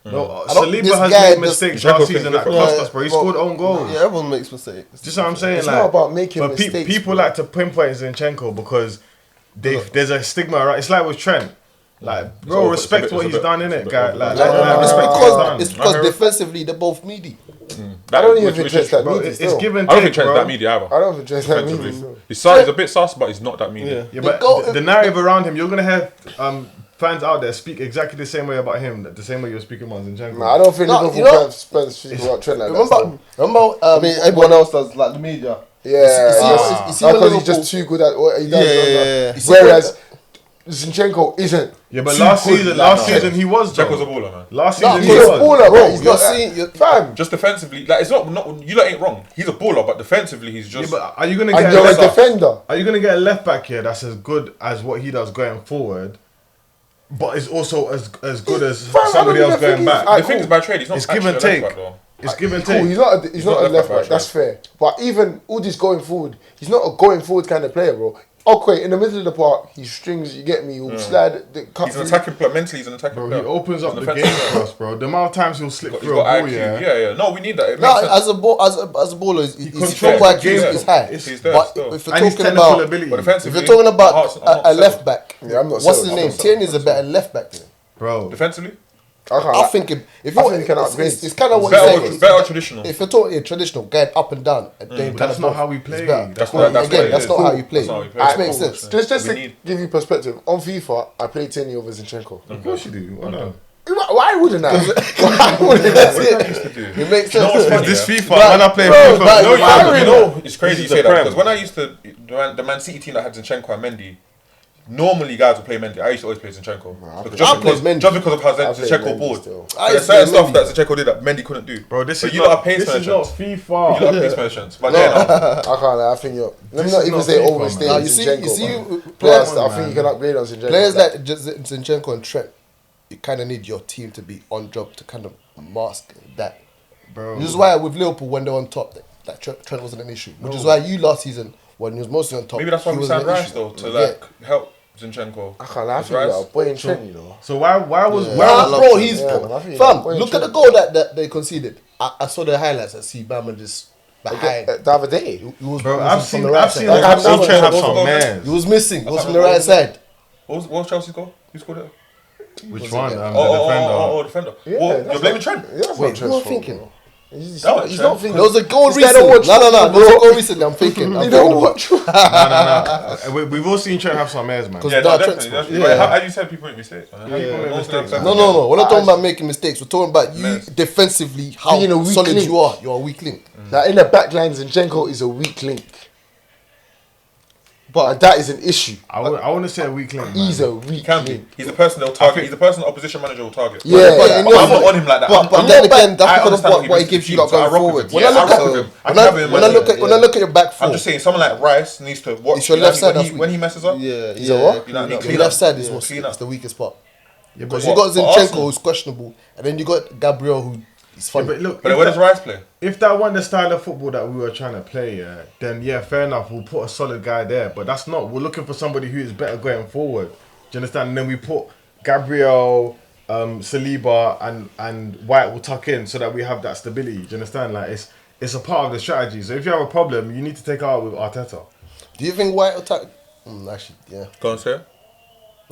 No, I don't- Saliba this has guy made just- mistakes Zinchenko last season that can cost Yeah, us, bro. He bro. scored own goals. Yeah, everyone makes mistakes. Just what I'm saying, It's like, not about making but mistakes. people bro. like to pinpoint Zinchenko because there's a stigma, right? It's like with Trent. Like, bro, So, respect it's a what bit- he's done, it's a innit, bit guy? over. Like, It's respect what he's done. because I heard- defensively they're both meaty. I don't even Which think is Trent's that true. Bro, meaty. it's still. give and I don't take, think Trent's bro. that media either. I don't think Trent's that meaty. Defensively. still. He's a bit sus, but he's not that media. Yeah, The but goal- the narrative around him, you're gonna have fans out there speak exactly the same way about him, the same way you're speaking about Zinchenko. Nah, I don't think No, Liverpool you know- fans speak about Trent like that. Remember, still. I mean, everyone else does, like the media. Yeah, you see when because he's Liverpool- just too good at what he does. Yeah, remember? yeah, yeah. You see Whereas Zinchenko isn't. Yeah, but too last good season, like last that. season he was. Zinchenko's a Though. baller, man. Last No, season He's he a was. baller, bro. He's not seeing. Fam. Just defensively, like it's not you lot ain't wrong. He's a baller, but defensively he's Yeah, just. but are you gonna And get you're a left back? defender. Are you gonna get a left back here that's as good as what he does going forward, but is also as good as Fam, I somebody don't else even going think back? the thing is by trade, he's not It's give actually and a take. left back, though. It's give and Cool, take. he's not a left back. right? That's fair. But even all this going forward, he's not a going forward kind of player, bro. Okay, in the middle of the park, he strings. You get me? He'll slide. Cut He's an through. attacking player. Mentally, he's an attacking Bro, player. he opens up He's the an game offensive for us, bro. The amount of times he'll slip He's through a got ball, IQ. yeah. Yeah. No, we need that. It No, makes sense. as a baller, his controls football the game. IQ is high. He's there But still. if you're And his talking technical about ability. But if defensively, you're talking about I'm not a settled. left back, Yeah, I'm not what's settled. his name? I'm not Tierney's a better left back than him. Bro, Defensively, I think if I you think he can upgrade. it's kind of what you're better, saying. better traditional. If you're talking traditional, going up and down, and then but that's not how we it's play. better. That's Well, what again, it that's is. not how you play. That's not how you play. Which Cool. makes sense. Just We to need- give you perspective, on FIFA, I play Tierney over Zinchenko. Of course you do. Why not? Why wouldn't I? Why wouldn't That's I? it. It makes You know what's sense. funny, This yeah? FIFA, when I play FIFA, but- No, Why you know, it's crazy you This is say the that Prem. because when I used to the Man City team that had Zinchenko and Mendy, normally guys would play Mendy. I used to always play Zinchenko. Because I played Mendy. just because of how I played Zinchenko Mendy bought. still. I There's used to certain play stuff that Mendy. Zinchenko did that Mendy couldn't do. Bro, this But is you not, lot are pace this is not merchants. You FIFA. lot are pace merchants. But yeah, no. I can't lie. I think you're. Let me This not is even not say FIFA, overstay man. Now, on you see, Zinchenko. players, Plus, I think you can upgrade on Zinchenko. players like Zinchenko and Trent, you kind of need your team to be on job to kind of mask Bro. Which is why with Liverpool, when they're on top, that Trent wasn't an issue. Which is why you last season, when he was mostly on top, Maybe that's why he we wasn't signed an Rice issue. though to help Zinchenko. I can't lie. I With think Rice. a boy in Trent, you know. So why was Nah, bro, he's Yeah, man, I think fam. he's Look at the Trent. goal that they conceded. I saw the highlights. I see Bama just behind. The other day. He was Bro, missing I've from seen the right side. I've seen I've Trent have seen some He man. He was missing. He was from that the right was- side. What was Chelsea's goal? Who scored it? Which one? The Oh, defender. Yeah, Well, that's you're blaming not- Trent. Yeah, that's Wait, not who am I Trent's fault, thinking? bro. He's That was not Trent. thinking. There was a goal This guy recently. don't watch No, football, there was a bro. goal recently. I'm thinking. They don't watch. We've all seen Trent have some airs, man. Because Yeah, that no, Trent's definitely. fault. But how you said people make mistakes. Man. People make No one's mistakes. gonna No, accept no. We're not talking I- about making mistakes. We're talking about you Yes. defensively, how Being a weak solid link. you are. You're a weak link. Like in the back line, Zinchenko is a weak link. But that is an issue. I want to say a weak link. He's man. a weak Can be. link. He's the person they'll target. He's the person the opposition manager will target. Yeah, but yeah, in But your- I'm not on him like that. But I'm then not- again, that's I because of understand what he brings gives to you the lot team, so I going rock with forward. him. When Yeah, I look I rock with him. I can have him in when my I look team. at when I look at your back four, I'm just saying, someone like Rice needs to watch. It's your you know, left side that's when he messes up. Yeah, He's a what? You know, the clean left up. side is Yeah. what's Clean up. it's the weakest part. Yeah, Because but you got For Zinchenko Arsenal. who's questionable, and then you got Gabriel who is funny. but look, But if where does that- Rice play? if that wasn't the style of football that we were trying to play, yeah, then yeah, fair enough. We'll put a solid guy there, but that's not. We're looking for somebody who is better going forward. Do you understand? And then we put Gabriel, Saliba, and White will tuck in so that we have that stability. Do you understand? Like it's a part of the strategy. So if you have a problem, you need to take it out with Arteta. Do you think White attack? Actually, yeah. Go on, say it.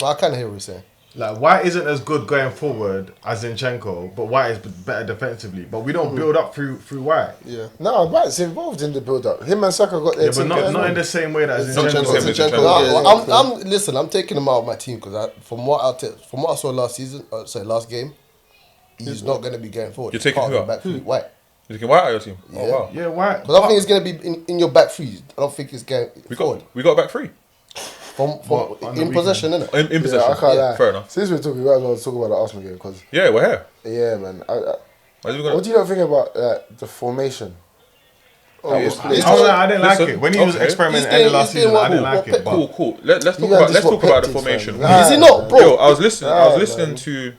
No, I kind of hear what you're saying. Like White isn't as good going forward as Zinchenko, but White is better defensively. But we don't build up through White. Yeah. No, White's involved in the build-up. Him and Saka got their Yeah, but team not going. in the same way that not Zinchenko. the same as Zinchenko. No, Yeah, listen. I'm taking him out of my team because from what I saw last season, last game, he's not going to be going forward. You're taking Part who of the out? back three, White. You can White out your team. Oh Yeah. wow. Yeah, White. Because I don't think it's going to be in your back three. I don't think it's going forward. We got back three. From What, on the in weekend? possession, innit? In Yeah, possession. I can't lie. Fair enough. Since we're talking, we might as well talk about the Arsenal game because Yeah, we're here. yeah, man. Why is he gonna- What do you not think about the formation? Oh, Yes, he's please. doing- I didn't like Listen, it. When he was okay. experimenting He's doing- last he's doing season, I didn't what like Pep- it. But Cool. Let's talk You about guys let's just talk what about Pep the thinks, formation. man. Is he not, bro? Yo, I was listening man. to.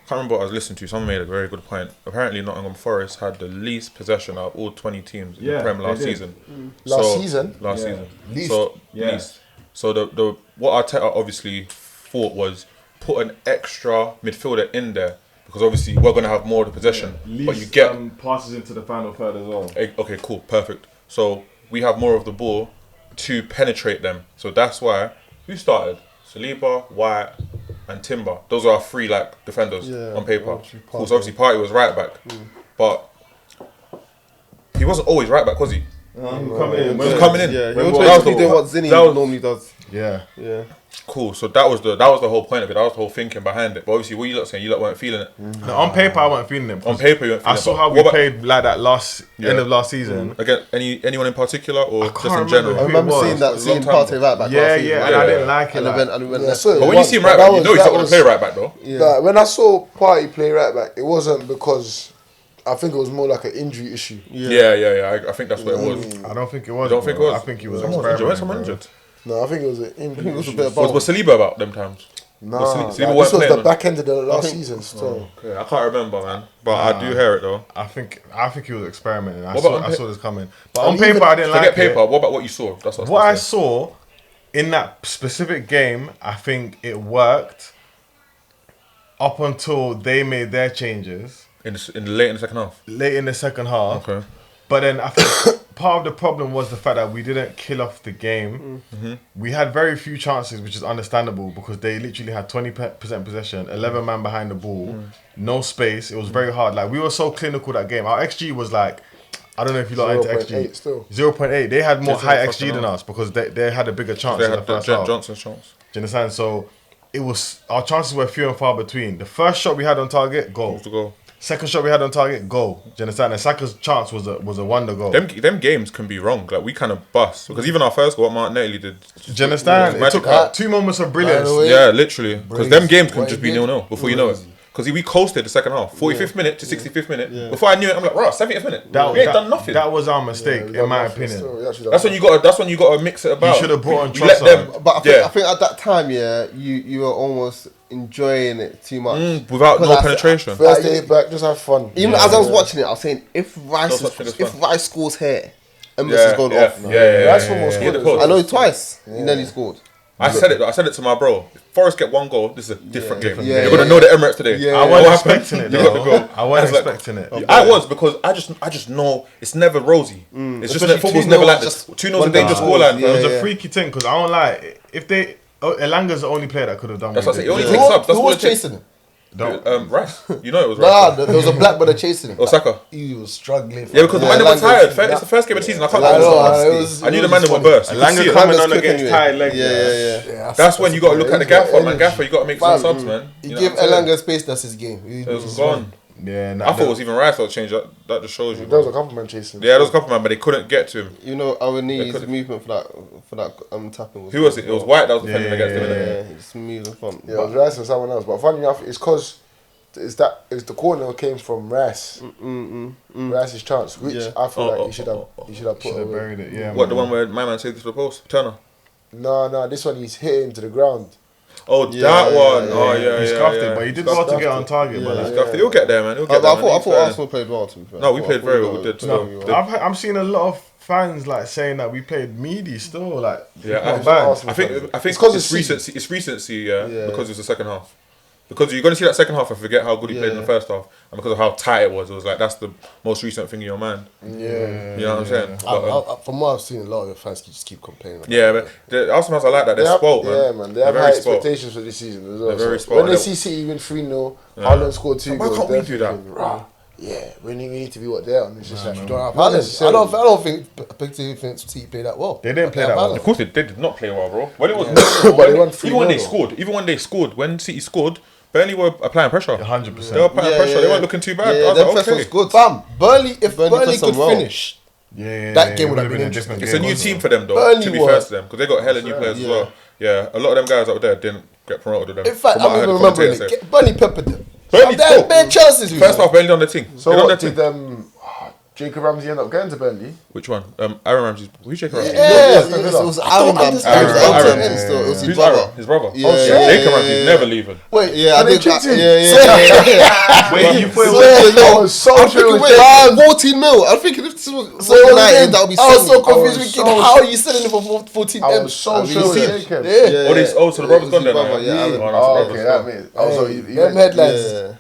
Can't remember what I was listening to. Someone made a very good point. Apparently, Nottingham Forest had the least possession out of all 20 teams in Yeah, the Prem they last did. season. Last season? Last Yeah. season. Least. So Yeah. least. So the what Arteta obviously thought was put an extra midfielder in there because obviously we're gonna have more of the possession, but you get passes into the final third as well. okay, cool, perfect. So we have more of the ball to penetrate them. So that's why who started? Saliba, White, and Timber. Those are our three like defenders Yeah, on paper. obviously Cool. So obviously Partey was right back, but he wasn't always right back, was he? Coming in. He was coming in. Yeah, he When was we- basically doing what Zinni that was- normally does. Yeah. Yeah. Cool. So that was the whole point of it. That was the whole thinking behind it. But obviously, what you lot saying, you lot weren't feeling it. No, on paper, I wasn't feeling him. On paper, you weren't feeling I saw it. how But we what about- played like that end of last season. Again, anyone in particular or just in can't general? remember I remember It was. seeing that, It was a long seeing time Partey ago. right back. Yeah, last season. yeah, and I didn't like it. And like- then went Yeah, left. so- But when you see him right That back, was- you know he's that not going to was- play right back though. Yeah. Like, when I saw Party play right back, it wasn't because I think it was more like an injury issue. Yeah. I think that's what it was. I don't think it was. You don't think it bro. was? I think he was Someone was injured. Where's experimenting. someone bro. injured? No, I think it was an injury it was a issue. bit of Was Saliba about them times? Nah, Was Saliba like, weren't this was playing the then? back end of the last season still. Okay, I can't remember, man. But I do hear it though. I think he was experimenting. I What saw, about on I saw this coming. But And on paper, even- I didn't Forget like paper. it. What about what you saw? That's what What I I was saw in that specific game, I think it worked up until they made their changes in the late in the second half. late in the second half. Okay. But then I think part of the problem was the fact that we didn't kill off the game. We had very few chances, which is understandable because they literally had 20% possession, 11 man behind the ball, no space. It was very hard. Like we were so clinical that game. Our XG was like, I don't know if you lot into 0.8 XG. still. 0.8. They had more Just high like XG fucking than hell. us because they had a bigger chance They in the had first Jet half. Johnson's chance. Do you understand? So it was our chances were few and far between. The first shot we had on target, goal. To go. Second shot we had on target, goal. Do you understand? And Saka's chance was a wonder goal. Them games can be wrong. Like we kind of bust because even our first goal, what Martinelli did. Do you understand? Yeah, It took magic. 2 moments of brilliance. By the way, Yeah, literally. Because them games can What just he be did? 0-0 before you know it. Because we coasted the second half, 45th minute to 65th minute. Before I knew it, I'm like, right, 70th minute. we ain't done nothing. That was our mistake, Yeah, in my nothing opinion. still. We actually done That's when you got. That's when you got to mix it about. should have brought on You let Trossard. them. But I think, Yeah. I think at that time, yeah, you were almost enjoying it too much. Without no Because penetration. First day back, just have fun. Even as I was watching it, I was saying, if Rice scores here, Amos is going off. That's almost good. I know twice. He nearly scored. I said it to my bro. If Forest get one goal, this is a different game. Yeah, You're gonna know the Emirates today. I wasn't expecting it. I wasn't expecting it. I was because I just know it's never rosy. It's just that football's never like this. 2-0's a dangerous scoreline. It was a freaky thing because I don't lie. If they, Elanga's the only player that could have done. That's what I say. It only Who takes subs. That's who all was it takes. chasing him? Rice. You know it was Nah, Rice. there was a black brother chasing him. Osaka. He was struggling. Yeah, because the man was tired. It's the first game of the season. I can't. I knew the man would burst. Elanga coming on against tired legs. Yeah. That's when you got to look at the gaffer, man. Gaffer, you got to make some subs, man. He gave Elanga space. That's his game. It was gone. Yeah, I thought it was even Rice that changed. That just shows you. There was a couple man chasing. Yeah, there was a couple man, but they couldn't get to him. You know, our knees movement for that tapping was. Who was it? It was White that was defending against him. Yeah, it's moving in front. Yeah, it was Rice and someone else. But funny enough, it's because it's the corner came from Rice. Rice's chance, which I feel like he should have put away. buried it. Yeah. What, the one where my man saved this for the post? Turner. No, this one he's hit into the ground. Oh, that one. Oh, yeah, He scuffed it, but he did well to get on target. But Scuffed it. He'll get there, man. He'll I get there. thought Arsenal played well, to be fair. No, we played very well. We did. I'm seeing a lot of fans like saying that we played meaty still. Like, Yeah, Not bad. I think It's 'cause it's it's recency. It's recency, because it's the second half. Because you're going to see that second half and forget how good he played in the first half, and because of how tight it was like that's the most recent thing in your mind. Yeah. You know what I'm saying? But, From what I've seen, a lot of the fans just keep complaining. About yeah, but the Arsenal fans are like that. They're spoiled, man. Yeah, man. They have They're high very spoiled. expectations for this season as well. They're very So spoiled. when they see City win 3-0, Haaland scored 2 Why goals. can't we they're do that? thinking, "Rah, yeah, we need to be what they're on." It's just like, Don't have not Haaland. necessarily. I don't think City play that well. They didn't play They that have well. Of course, they did not play well, bro. When it was, But they won 3-0 even when they scored, when City scored, Burnley were applying pressure. 100%. They were applying pressure. They weren't looking too bad. I was their like, press okay. was good. Bam, Burnley. If Burnley Burnley pressed could them well. finish, that game would have been a interesting. different It's a game. new team for them, though. Burnley to be were- fair to them, because they got hella new players as well. Yeah, a lot of them guys out there didn't get promoted with them. In fact, From what I I'm heard even the remembering commentator it. Burnley peppered them. Burnley They spoke. had bare chances. First half, Burnley on the thing. So They on what the did thing. Jacob Ramsey end up going to Burnley? Which one? Aaron Ramsey. Who's Jacob Ramsey? Yeah, Aston it Villa. was Aaron Ramsey. Aaron. It was his Who's brother. Aaron? His brother. Yeah, Oh, shit. yeah, Jacob yeah, Ramsey's yeah. never leaving. Wait, Yeah, I did. checked him. Yeah. Wait, you thought it was I was so sure it was Wait, 14 mil. I'm thinking if this was So what was United, it? that would be. I was so 70. confused. was Thinking, so- how are you selling it for 14 I M? was so sure it was Jacob. Yeah. So the brother's gone then. brother, yeah, Aaron. Oh, Okay, that means. Also, Them headlines. Yeah.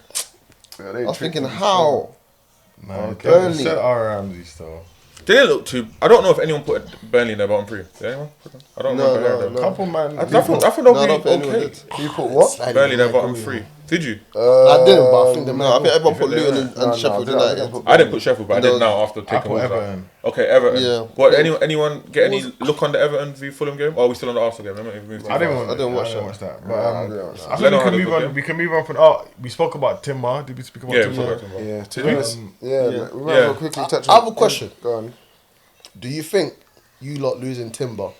I was thinking, how? Man, Burnley. said Ramsey still. They didn't look too. I don't know if anyone put Burnley in their bottom three. Did anyone? I don't No, remember. no. Couple man. I thought No, they'll I don't be think anyone okay. did. You put what? Burnley their bottom three. Did you? I didn't, but I think No, I think everyone put Luton and No, Sheffield I didn't United. put I didn't put Sheffield, but I did now after I taking put Wolves out. Everton. Okay, Everton. Yeah. What? Anyone get any look on the Everton v Fulham game? Or are we still on the Arsenal game? I didn't watch that. I But didn't watch I that. think Leno we had can a move good on. game. We can move on from. Oh, we spoke about Timber. Did we speak about Yeah, Timber? Yeah, to Did be we? honest, yeah. We might as well quickly touch I on. have a question. Go on. Do you think you lot losing Timber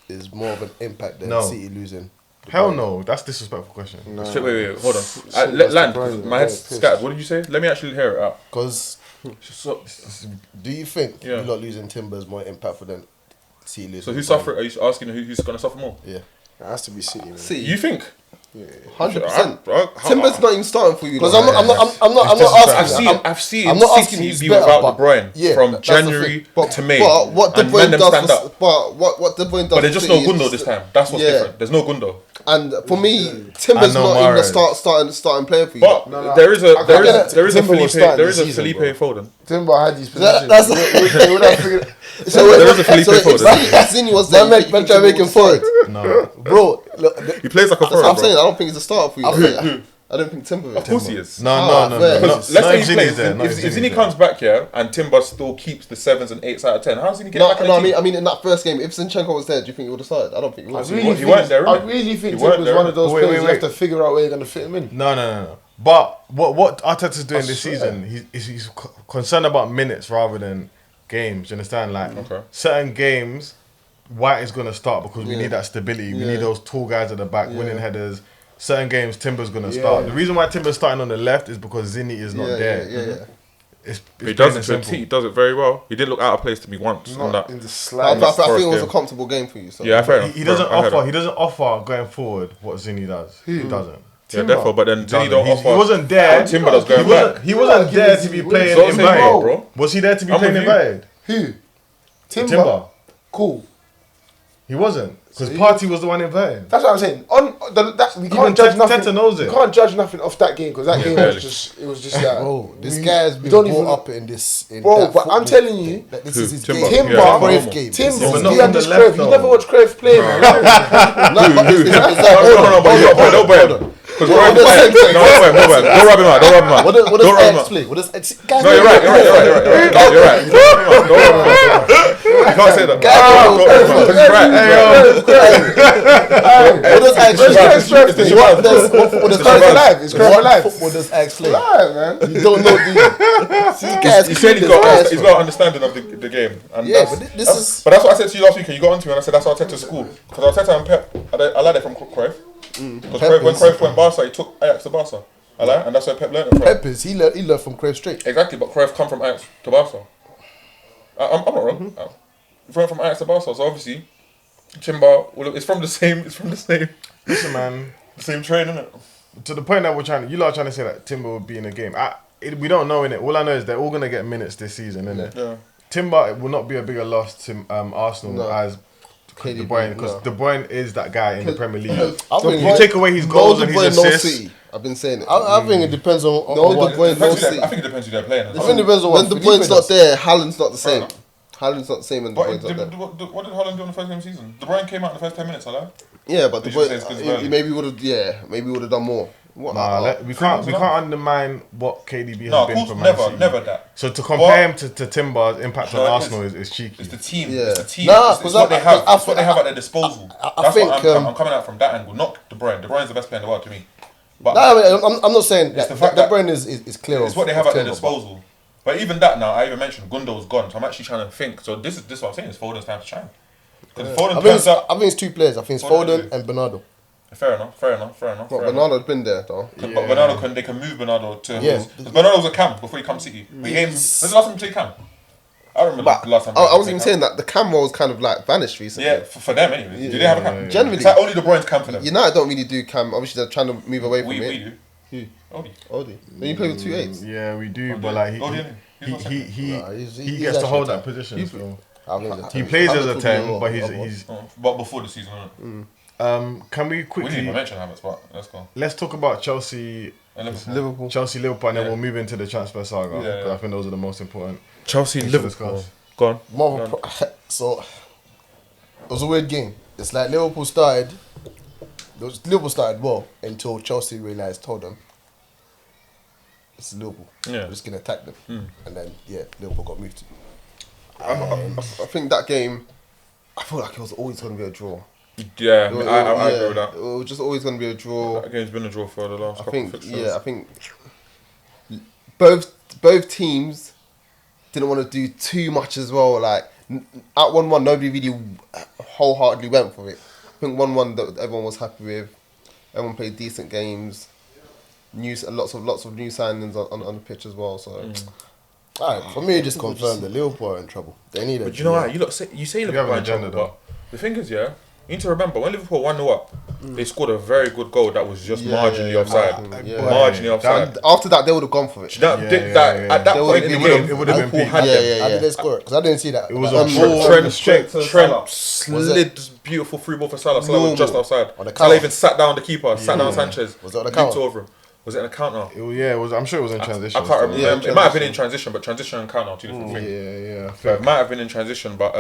is more of an impact than No. City losing? Hell no. That's a disrespectful question. Shit, wait, hold on. Shit, Land, that's the my head's pissed. scattered. What did you say? Let me actually hear it out. Because So, do you think Yeah. you lot losing Timber is more impactful than City losing? so who's suffering? Are you asking who's going to suffer more? Yeah. It has to be City, man. See, You think? 100%. How- Timber's not even starting for you. Because though. I'm not I've asking. seen I'm not City asking who's be better, without but- De Bruyne yeah, from that's the thing. January But, to May. but what De and man Bruyne them does, stand up. but what De Bruyne does, But there's just for no City Gundo is- this time. That's what's Yeah. different. There's no Gundo. And for me, Timber's no not even a Mahrez. starting player for you. But No, there is a I there get is it. there is a Timber was Felipe starting there this is a season, Felipe bro. Foden. Timber had these positions. that's- They would have figured. So There is a Felipe Foden. if Zini was there, Man, man, try making forward. No. Bro, look, He plays like a That's what foreign, I'm saying. bro. I don't think he's a starter for you. I don't think Timber. Of course he is. No. fair. Let's Not say if he Zinni's plays. there, not If if Zinni's Zinni there. comes back here and Timber still keeps the 7s and 8s out of 10, how's he getting No, back in no. the team? I mean, in that first game, if Zinchenko was there, do you think he would have started? I don't think he would. He weren't there, I innit? really think He weren't Timber's there. one of those Wait, players you wait. have to figure out where you're going to fit him in. No. But what Arteta's doing this swear. season, he's concerned about minutes rather than games. You understand? Like Okay. certain games, White is going to start because we need that stability. We need those tall guys at the back, winning headers. Certain games, Timber's going to start. The reason why Timber's starting on the left is because Zinni is not there. Yeah. It's He plain does and it to a simple. T. He does it very well. He didn't look out of place to me once on Not that. in the I slightest. think it was a game. comfortable game for you. So. Yeah, fair enough. He doesn't I heard offer. that. He doesn't offer going forward what Zinni does. He doesn't. therefore. But then Zinni don't offer. He wasn't there. Timber does going back. He wasn't there to be playing Don't say invited. no, bro. Was he there to be I'm playing with you. invited? Who? Timber. Cool. He wasn't. Because Party was the one invited. That's what I'm saying. We Even can't judge nothing. Teta knows it. We can't judge nothing off that game because that game barely. was just like. Bro, this guy's been don't brought even- up in this. In Bro, that but I'm football telling you, thing, that this Who? is his Timber. game. Timber, Yeah, Cruyff Timber. game. Tim, Yeah, but he not had from this the left, Cruyff. You though. never watched Cruyff play, man. No, but it's No, but don't buy him. Because What Cruyff does- playing. No, don't buy him. Don't rub him out. Don't rub him out. What does Don't rub him Ajax out. play? What does No, you're right. No, you're right. Don't rub him out. You can't say that. Don't rub him out. 'Cause he's right. What does Ajax play? It's Cruyff thing. What does Cruyff Ajax alive. It's Cruyff alive. Football does Ajax play? Alive, man. You don't know, do you? See, guys, He said he's got an understanding of the game. And Yeah, that's- but this that's- is- But that's what I said to you last week, and you got onto me, and I said that's what I said to school. Because Arteta and Pep, I like that from Cruyff. Because when Cruyff went Barca, he took Ajax to Barca. I like, and that's where Pep learned it from. Pep is, he learned from Cruyff straight. Exactly, but Cruyff come from Ajax to Barca. I'm not wrong. He went from Ajax to Barca, so obviously, Timber, it's from the same. Listen, man. The same train, isn't it? To the point that you lot are trying to say that Timber will be in the game. We don't know, innit? All I know is they're all going to get minutes this season, innit? Yeah. Timber will not be a bigger loss to Arsenal as De Bruyne, because De Bruyne is that guy in the Premier League. You take away his goals and his assists. I've been saying it. I think it depends on what. De Bruyne, no City. I think it depends who they're playing. I think it depends on When what. De Felipe Bruyne's not does. there, Haaland's not the same. enough. Haaland's not the same when De But Bruyne's not there. what did Haaland do in the first game of the season? De Bruyne came out in the first 10 minutes, I like. Yeah, but De You should say it's 'cause Bruyne, it's early. he maybe would have done more. What? We can't undermine what KDB has No, of been course, for Man City. never that. So to compare him to Timber's impact on No, it Arsenal is cheeky. It's the team. Yeah. It's the team. Nah, it's 'cause what they have. I It's what they have at their disposal. I That's think, what I'm coming out from that angle. Not De Bruyne. De Bruyne's the best player in the world to me. But No, I mean, I'm not saying It's that. the fact De that Bruyne is clear. it's what they have at their disposal. But even that now, I even mentioned Gundo's gone, so I'm actually trying to think. So this is what I'm saying. It's Foden's time to shine. Because Foden turns up. I think it's two players. I think it's Foden Foden and Bernardo. Fair enough. But Bernardo's been there though. But Bernardo they can move Bernardo to. Yeah. Because Bernardo was a cam before he come City. But he came. When's the last time he played cam? I remember the last time. I wasn't even saying that the cam role's kind of like vanished recently. Yeah, for them anyway. Do they have a cam? Generally. It's like only De Bruyne's cam for them. United don't really do cam. Obviously, they're trying to move away from We it. do. Who? Odie. Odie. Then you play with 2 8s. Yeah, we do, Oh, but yeah. like Oh, yeah. He's not second. he he's gets to actually hold a that position. So. I think He plays as a Havertz 10, will but be he's But before the season, innit? can we We didn't quickly even mention Havertz, but let's go. let's talk about Chelsea And Liverpool. Liverpool, and then Yeah. we'll move into the transfer saga. Yeah, 'Cause I think those are the most important. Chelsea, things to discuss. Go on. more of a so it was a weird game. It's like Liverpool started well until Chelsea told them it's Liverpool. Yeah. We're just gonna attack them, and then Liverpool got moved. I think that game, I feel like it was always going to be a draw. Yeah, I agree with that. It was just always going to be a draw. That game's been a draw for the last I couple think, of fixtures. I think both teams didn't want to do too much as well. Like at 1-1, nobody really wholeheartedly went for it. I think 1-1 that everyone was happy with. Everyone played decent games. Lots of new signings on the pitch as well. So. Alright, for me, it just confirmed that Liverpool are in trouble. They need a. But you know what? You say have Liverpool an are in agenda, trouble, but the thing is, you need to remember when Liverpool 1-0 up, they scored a very good goal that was just marginally offside. Marginally offside. After that, they would have gone for it. At that point in the game, it would have been Liverpool peak. had them. How did they score it? Because I didn't see that. It was That- on ball. Trent slid this beautiful free ball for Salah. Salah was just outside. On the Salah counter. even sat down the keeper, sat down Sanchez. Was it on the looped counter? over him. Was it on a counter? I'm sure it was in transition. I can't remember. Yeah, It might have been in transition, but transition and counter are two different things. Yeah. So it might have been in transition, but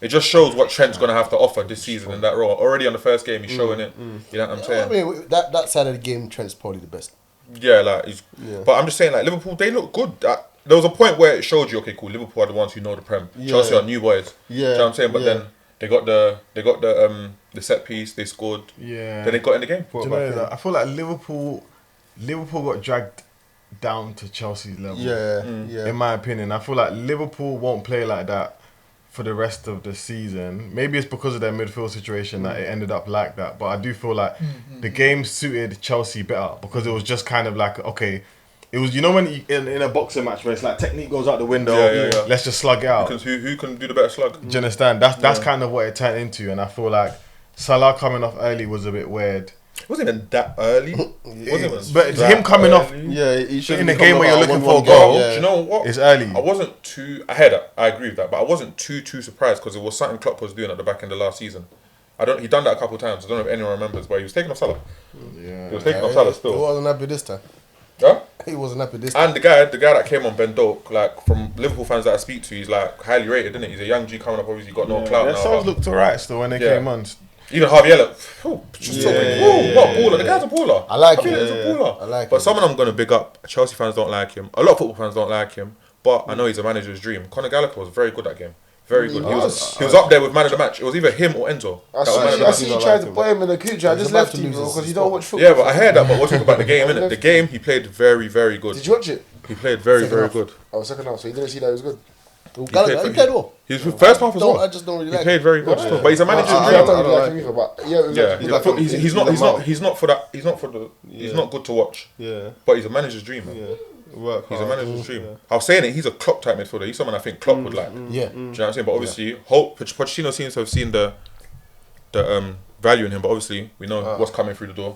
it just shows what Trent's going to have to offer this season in that role. Already on the first game, he's showing it. You know what I'm I saying? mean, that side of the game, Trent's probably the best. Yeah, like he's. But I'm just saying, like Liverpool, they look good. There was a point where it showed you, okay, cool. Liverpool are the ones who know the Prem. Chelsea are new boys. Yeah, Do you know what I'm saying? But then they got the set piece. They scored. Yeah. Then they got in the game. Do you know that? I feel like Liverpool got dragged down to Chelsea's level. Yeah. In my opinion, I feel like Liverpool won't play like that for the rest of the season. Maybe it's because of their midfield situation that it ended up like that. But I do feel like the game suited Chelsea better because it was just kind of like, okay, it was, you know, when you, in a boxing match where it's like technique goes out the window, Yeah. let's just slug it out. Because who can do the better slug? Do you understand? That's kind of what it turned into, and I feel like Salah coming off early was a bit weird. It wasn't even that early. But him coming off He should in a game where you're looking for a Goal. goal. Do you know what? It's early. I wasn't too. I heard that. I agree with that, but I wasn't too surprised because it was something Klopp was doing at the back end of last season. He done that a couple of times. I don't know if anyone remembers, but he was taking off Salah. Yeah. He was taking off Salah He still. wasn't happy this time. Huh? He wasn't happy this time. And the guy that came on Ben Doak, like from Liverpool fans that I speak to, he's like highly rated, isn't it? He's a young G coming up. Obviously, got no clout Their now. songs looked alright still when they came on. Even Harvey Elliott, just talking, what a baller. The guy's a baller. I like him. him. He's a baller. I like but him. someone I'm going to big up, Chelsea fans don't like him. A lot of football fans don't like him. But I know he's a manager's dream. Conor Gallagher was very good that game. Very good. He was up there with man of the match. It was either him or Enzo. I see you tried to buy him in the Kucha. I just left him because you don't watch football. Yeah, but I heard that. But we're talking about the game, innit? The game, he played very, very good. Did you watch it? He played very, very good. Oh, second half. So you didn't see that it was good. He played well. He was first half as well. I just don't really He like played very good still. But he's a manager's I dream. don't really like him either, but He's not good to watch. Yeah. But he's a manager's dream, man. Yeah. He's a manager's dream. I was saying it, he's a Klopp type midfielder. He's someone I think Klopp would like. Yeah. Do you know what I'm saying? But obviously, Pochettino seems to have seen the value in him. But obviously, we know what's coming through the door.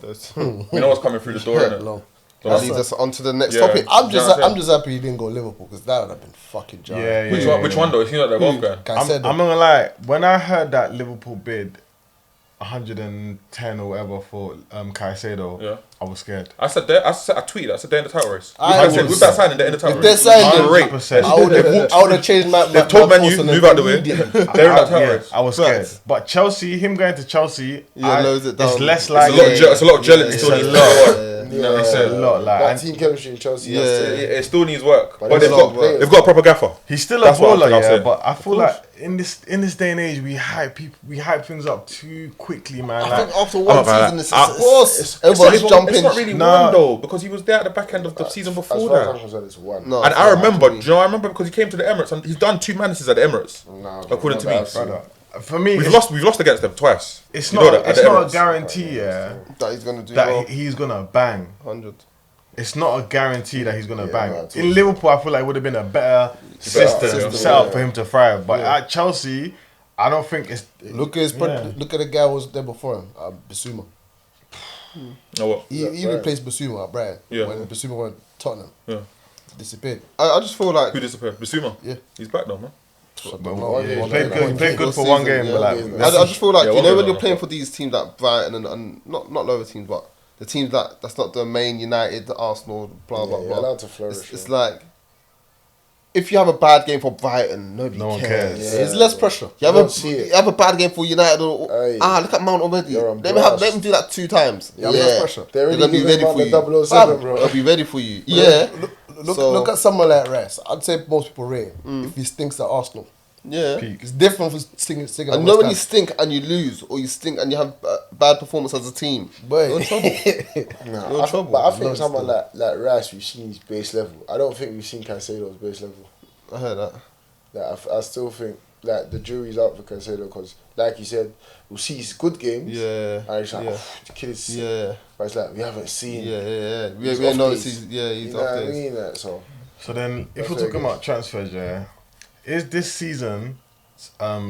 We know what's coming through the door, innit? No. That leads us on to the next Yeah. topic. I'm just happy he didn't go Liverpool because that would have been fucking jarring. Yeah. Which one though? Is he not their golf guy? Caicedo. I'm not gonna lie. When I heard that Liverpool bid 110 or whatever for Caicedo, Yeah. I was scared. I tweeted. I said they're in the title race. I said was- with that signing, they're in the title If they're race. signing, 100%. I would have changed my. They've told Man U, move out the way. They're in that title race. I was scared. But Chelsea, him going to Chelsea, lows it down. it's less It's like it's a lot of gelling. it's Still a needs lot. work. It's a lot. Like, That and team chemistry in Chelsea. It still needs work. But there's they've a lot of players. got a proper gaffer. he's still a That's what baller, I'm yeah. saying. But I feel like in this day and age, we hype things up too quickly, man. I Like, think after one season, it's Of course everybody's jumping. It's not really Nah. one though, because he was there at the back end of the season As before far as that. I'm concerned, it's one. No, And it's I not remember, happening. do you know, I remember because he came to the Emirates and he's done 2 manages at the Emirates. No, according to me. brother, for me, We've lost against them twice. It's You know not. that, at It's the not a Emirates. guarantee, yeah, that he's gonna do that well. he's gonna bang. 100. It's not a guarantee that he's gonna bang. no, it's In Liverpool, I feel like it would have been a better system set up for him to thrive. But at Chelsea, I don't think it's. Look at look at the guy who was there before him, Basuma. No, what? He replaced Basuma at Brighton Yeah. when Basuma went to Tottenham. Yeah. Disappeared. I just feel like Who disappeared? Bissouma? Yeah. He's back though, man. He played good for one game, but like I just feel like Yeah, you know one when game you're playing for these teams like Brighton and not lower teams, but the teams that's not the main United, the Arsenal, blah blah You're blah. allowed to flourish. It's like if you have a bad game for Brighton, nobody No one cares. cares. Yeah. There's less pressure. You have don't see it. you have a bad game for United. Aye. Look at Mount already. You're on Let blast. them do that 2 times. Yeah, less pressure. They're They're really gonna be ready for you. 007, bro. They'll be ready for you. Yeah. Look at someone like Rice. I'd say most people rate him if he stinks at Arsenal. Yeah. It's different from singing I at know West when Ham. you stink and you lose, or you stink and you have bad performance as a team. Boy. You're in trouble. Nah, You're in trouble. But I think someone like Rice, we've seen his base level. I don't think we've seen Caicedo's base level. I heard that. Like, I still think like the jury's out for Caicedo because, like you said, we'll see his good games. Yeah. And it's like, Yeah. the kid is sick. Yeah. But it's like, we haven't seen. Yeah. We He's haven't off noticed days. he's You know off what I days. mean? Like, so, So then, if That's we're very talking good. about transfers, yeah, is this season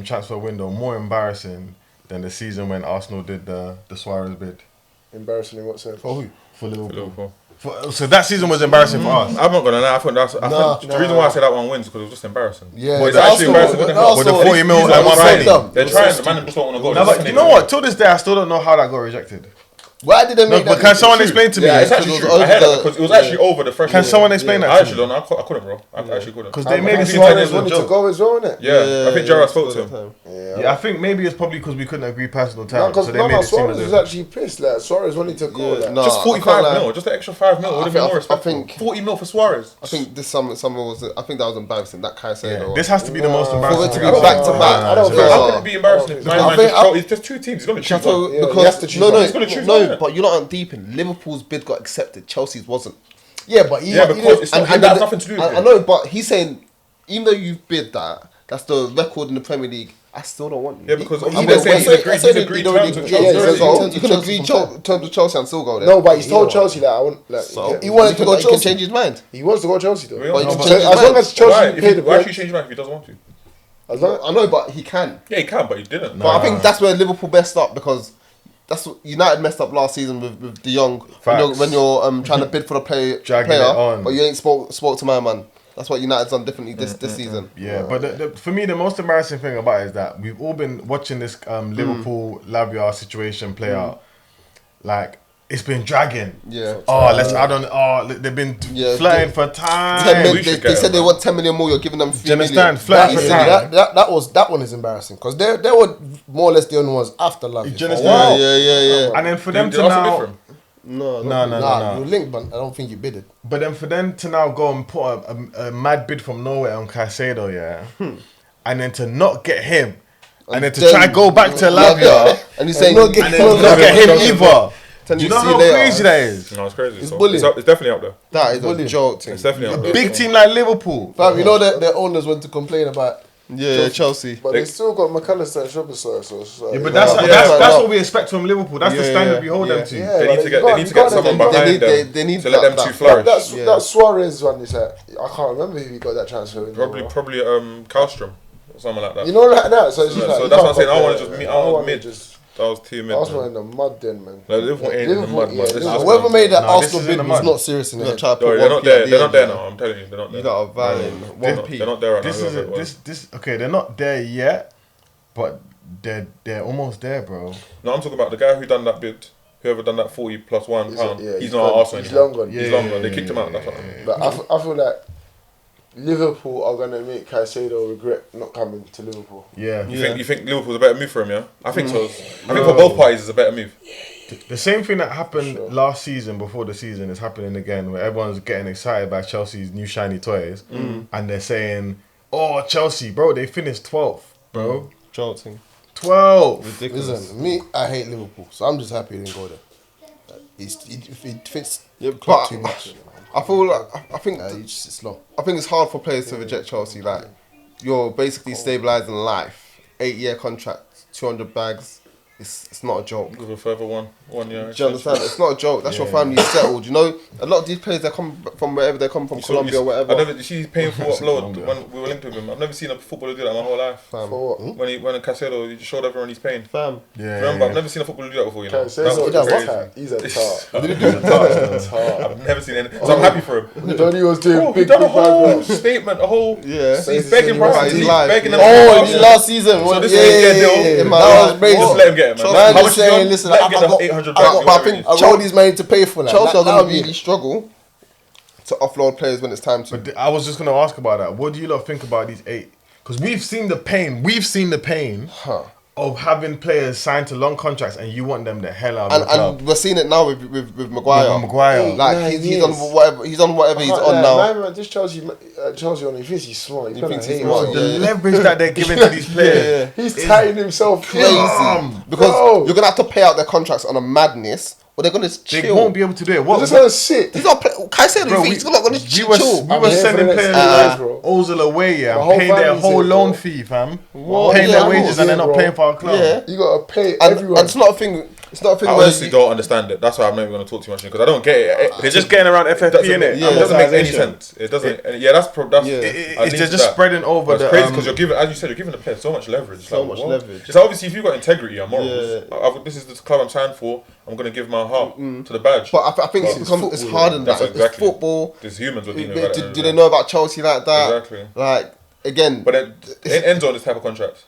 transfer window more embarrassing than the season when Arsenal did the Suarez bid embarrassing in what sense? For who? for Liverpool? Liverpool. So that season was embarrassing for us. I'm not gonna lie. I think the reason why I say that one wins because it was just embarrassing. Yeah, But it's the actually Arsenal- embarrassing the with the Arsenal- With the 40 mil These and are one trying. penny. They're trying. The man just don't want to go. No, but you know what? Till this day, I still don't know how that got rejected. Why did they No, make but that? can someone explain to me? Yeah, it's actually Because true. it was I heard over that the- because it was actually over the threshold. Can someone explain I that to actually me? don't know. I couldn't, bro. I actually couldn't. Because they made it seem Suarez like it was a wanted to joke. go as well, innit? Yeah, I think Gerrard spoke to him. Yeah, I think maybe it's probably because we couldn't agree personal No, terms. because So they made it seem Suarez as was if. actually pissed. Like, Suarez wanted to go. Yeah, Like, no. Just I 45 can't lie. mil, just an extra 5 mil would have been more respectful. 40 mil for Suarez. I think this summer was. I think that was embarrassing. That Caicedo. Yeah, this has to be the most No. embarrassing. For it to be thing I've back seen. to back. I don't think How so. can it be embarrassing? I It's just 2 teams. He's gonna choose Chateau, one. Yeah, he because has to choose no, one. no, He's gonna choose no, one, innit? but you're not deep in. Liverpool's bid got accepted. Chelsea's wasn't. Yeah, but Yeah, because it's not, that has nothing to do with I it. know, but he's saying even though you've bid that, that's the record in the Premier League. I still don't want you. Yeah, because I'm he gonna said wait. he's agreed I said terms with yeah, Chelsea. you Yeah, can agree terms with Chelsea and still go there. No, but he's told Chelsea that I want. Like, So He wanted to go he can Chelsea. change his mind. he wants to go Chelsea though. We But don't he know, can but- change his As long mind. as Chelsea Why? pay the Why should bread, he change his mind if he doesn't want to? as long I know, but he can. Yeah, he can, but he didn't. But I think that's where Liverpool messed up because that's what United messed up last season with De Jong. Facts. When you're trying to bid for the player, Dragging it on. but you ain't spoke to my man. That's what United's done differently this season. Yeah, but for me, the most embarrassing thing about it is that we've all been watching this Liverpool Lavia situation play out. Like, it's been dragging. Yeah. They've been flirting for time. They said they want 10 million more. You're giving them 3 Do you understand? million. Flirting for time. That one is embarrassing because they were more or less the only ones after Lavia. Do you understand? Yeah. And then for them to Did Arsenal now... bid for him? Nah, you linked, but I don't think you bid it. But then for them to now go and put a mad bid from nowhere on Caicedo, and then to not get him, and then to try and go back to Lavia, and you're saying not get and then not get him either. Tell Do you you know see how later. crazy that is? No, it's crazy. It's So bullying. it's definitely up there. That is Bullying. a joke thing. It's definitely up there. Big team like Liverpool. Fam, you know that their owners went to complain about, Yeah, Chelsea. But they still got McAllister and Szoboszlai, so it's like, Yeah, but that's what we expect from Liverpool. That's the standard we hold them to. Yeah, They but need to you get can't- someone you can't- behind them they need to let them that- two flourish. That Suarez one is like, I can't remember who he got that transfer in. Probably Karlstrom or something like that. You know, like that. So it's just like, So you that's can't what I'm saying. I compare want to it, just man. I want wanna mid. just That was too mid. Arsenal man. in the mud then, man. Like, Liverpool ain't in the mud, man. This is just Whoever made that Nah, this Arsenal is in bid the was mud. not serious in the You're head. trying to put Sorry, they're 1p not there. at the They're not end, there yeah. now. I'm telling you, they're not there. You got a violin. They're 1p. not there right This now. is this. Okay, they're not there yet, but they're almost there, bro. No, I'm talking about the guy who done that bid. Whoever done that 40 plus £1 pound. yeah, He's he's not at gone. Arsenal He's anymore. long gone. He's long gone. They kicked him out. That's what I mean. But I feel like Liverpool are gonna make Caicedo regret not coming to Liverpool. Yeah. You think Liverpool's a better move for him? Yeah, I think so. I think for both parties, it's a better move. The same thing that happened last season before the season is happening again, where everyone's getting excited by Chelsea's new shiny toys, and they're saying, "Oh, Chelsea, bro, they finished 12th, bro, Jolting. 12." Ridiculous. Listen, me, I hate Liverpool, so I'm just happy he didn't go there. If it fits Yeah, club but too much, I feel like I think it's slow. I think it's hard for players to reject Chelsea. Like, you're basically stabilising life. 8-year contract, 200 bags. It's not a joke. With a further one year. Do you understand? It's not a joke. That's your family settled. You know, a lot of these players, they come from wherever they come from, Colombia or whatever. I never. She's paying for upload when we were linked with him. I've never seen a footballer do that in my whole life. Fam. For what? When Caicedo, he just showed everyone he's paying. Fam. Remember, I've never seen a footballer do that before. You know, Caicedo, That was he's a tart. crazy. I've never seen any. So I'm happy for him. Johnny was doing Bro, he big done a whole background. statement, a whole. Yeah. He's begging Right, prices. he's He's live. begging them. Oh, to last season. So this yeah, is get yeah, deal. yeah. In my That life. was crazy. Just let him get it, man. Man, How just much is saying, on? listen, Let I him get got- the 800 I back. think Chelsea's money to pay for that. Chelsea are That going would to really struggle to offload players when it's time to. But I was just gonna ask about that. What do you lot think about these 8? Because we've seen the pain. We've seen the pain of having players signed to long contracts, and you want them the hell out of the club. And we're seeing it now with Maguire. With Maguire. Like, 9 he's on years. whatever he's on now. Man, this Chelsea on, he thinks he's smart. He's He gonna thinks he's hate smart, us. The yeah. leverage that they're giving to these players. He's tying himself Crazy. crazy. Because Bro. you're gonna have to pay out their contracts on a madness, or they're gonna They chill. won't be able to do it. He's What? just gonna sit. He's not play. Caicedo, Bro, he's not gonna we chill. were I'm here sending for the players next 3 like bro. Ozil away, yeah, My and whole paying their family's whole here, loan bro. fee, fam. What? Paying Yeah, their I wages know. and they're not bro. paying for our club. Yeah. You gotta pay And everyone. it's not a thing. It's not a thing I where honestly don't understand it. That's why I'm not even going to talk too much because I don't get it. They're just getting around FFP in it. Yeah. It doesn't make any Monetization. sense. It doesn't. Yeah, that's that's. Yeah. It's just spreading over It's the. crazy because you're giving, as you said, you're giving the players so much leverage. So much leverage. It's like, obviously if you've got integrity and morals, Yeah. this is the club I'm signed for. I'm going to give my heart to the badge. But I think Well, it's harder than that. That's It's exactly. football. There's humans with Do, do they know about Chelsea like that? Exactly. Like, again, But it ends on this type of contract.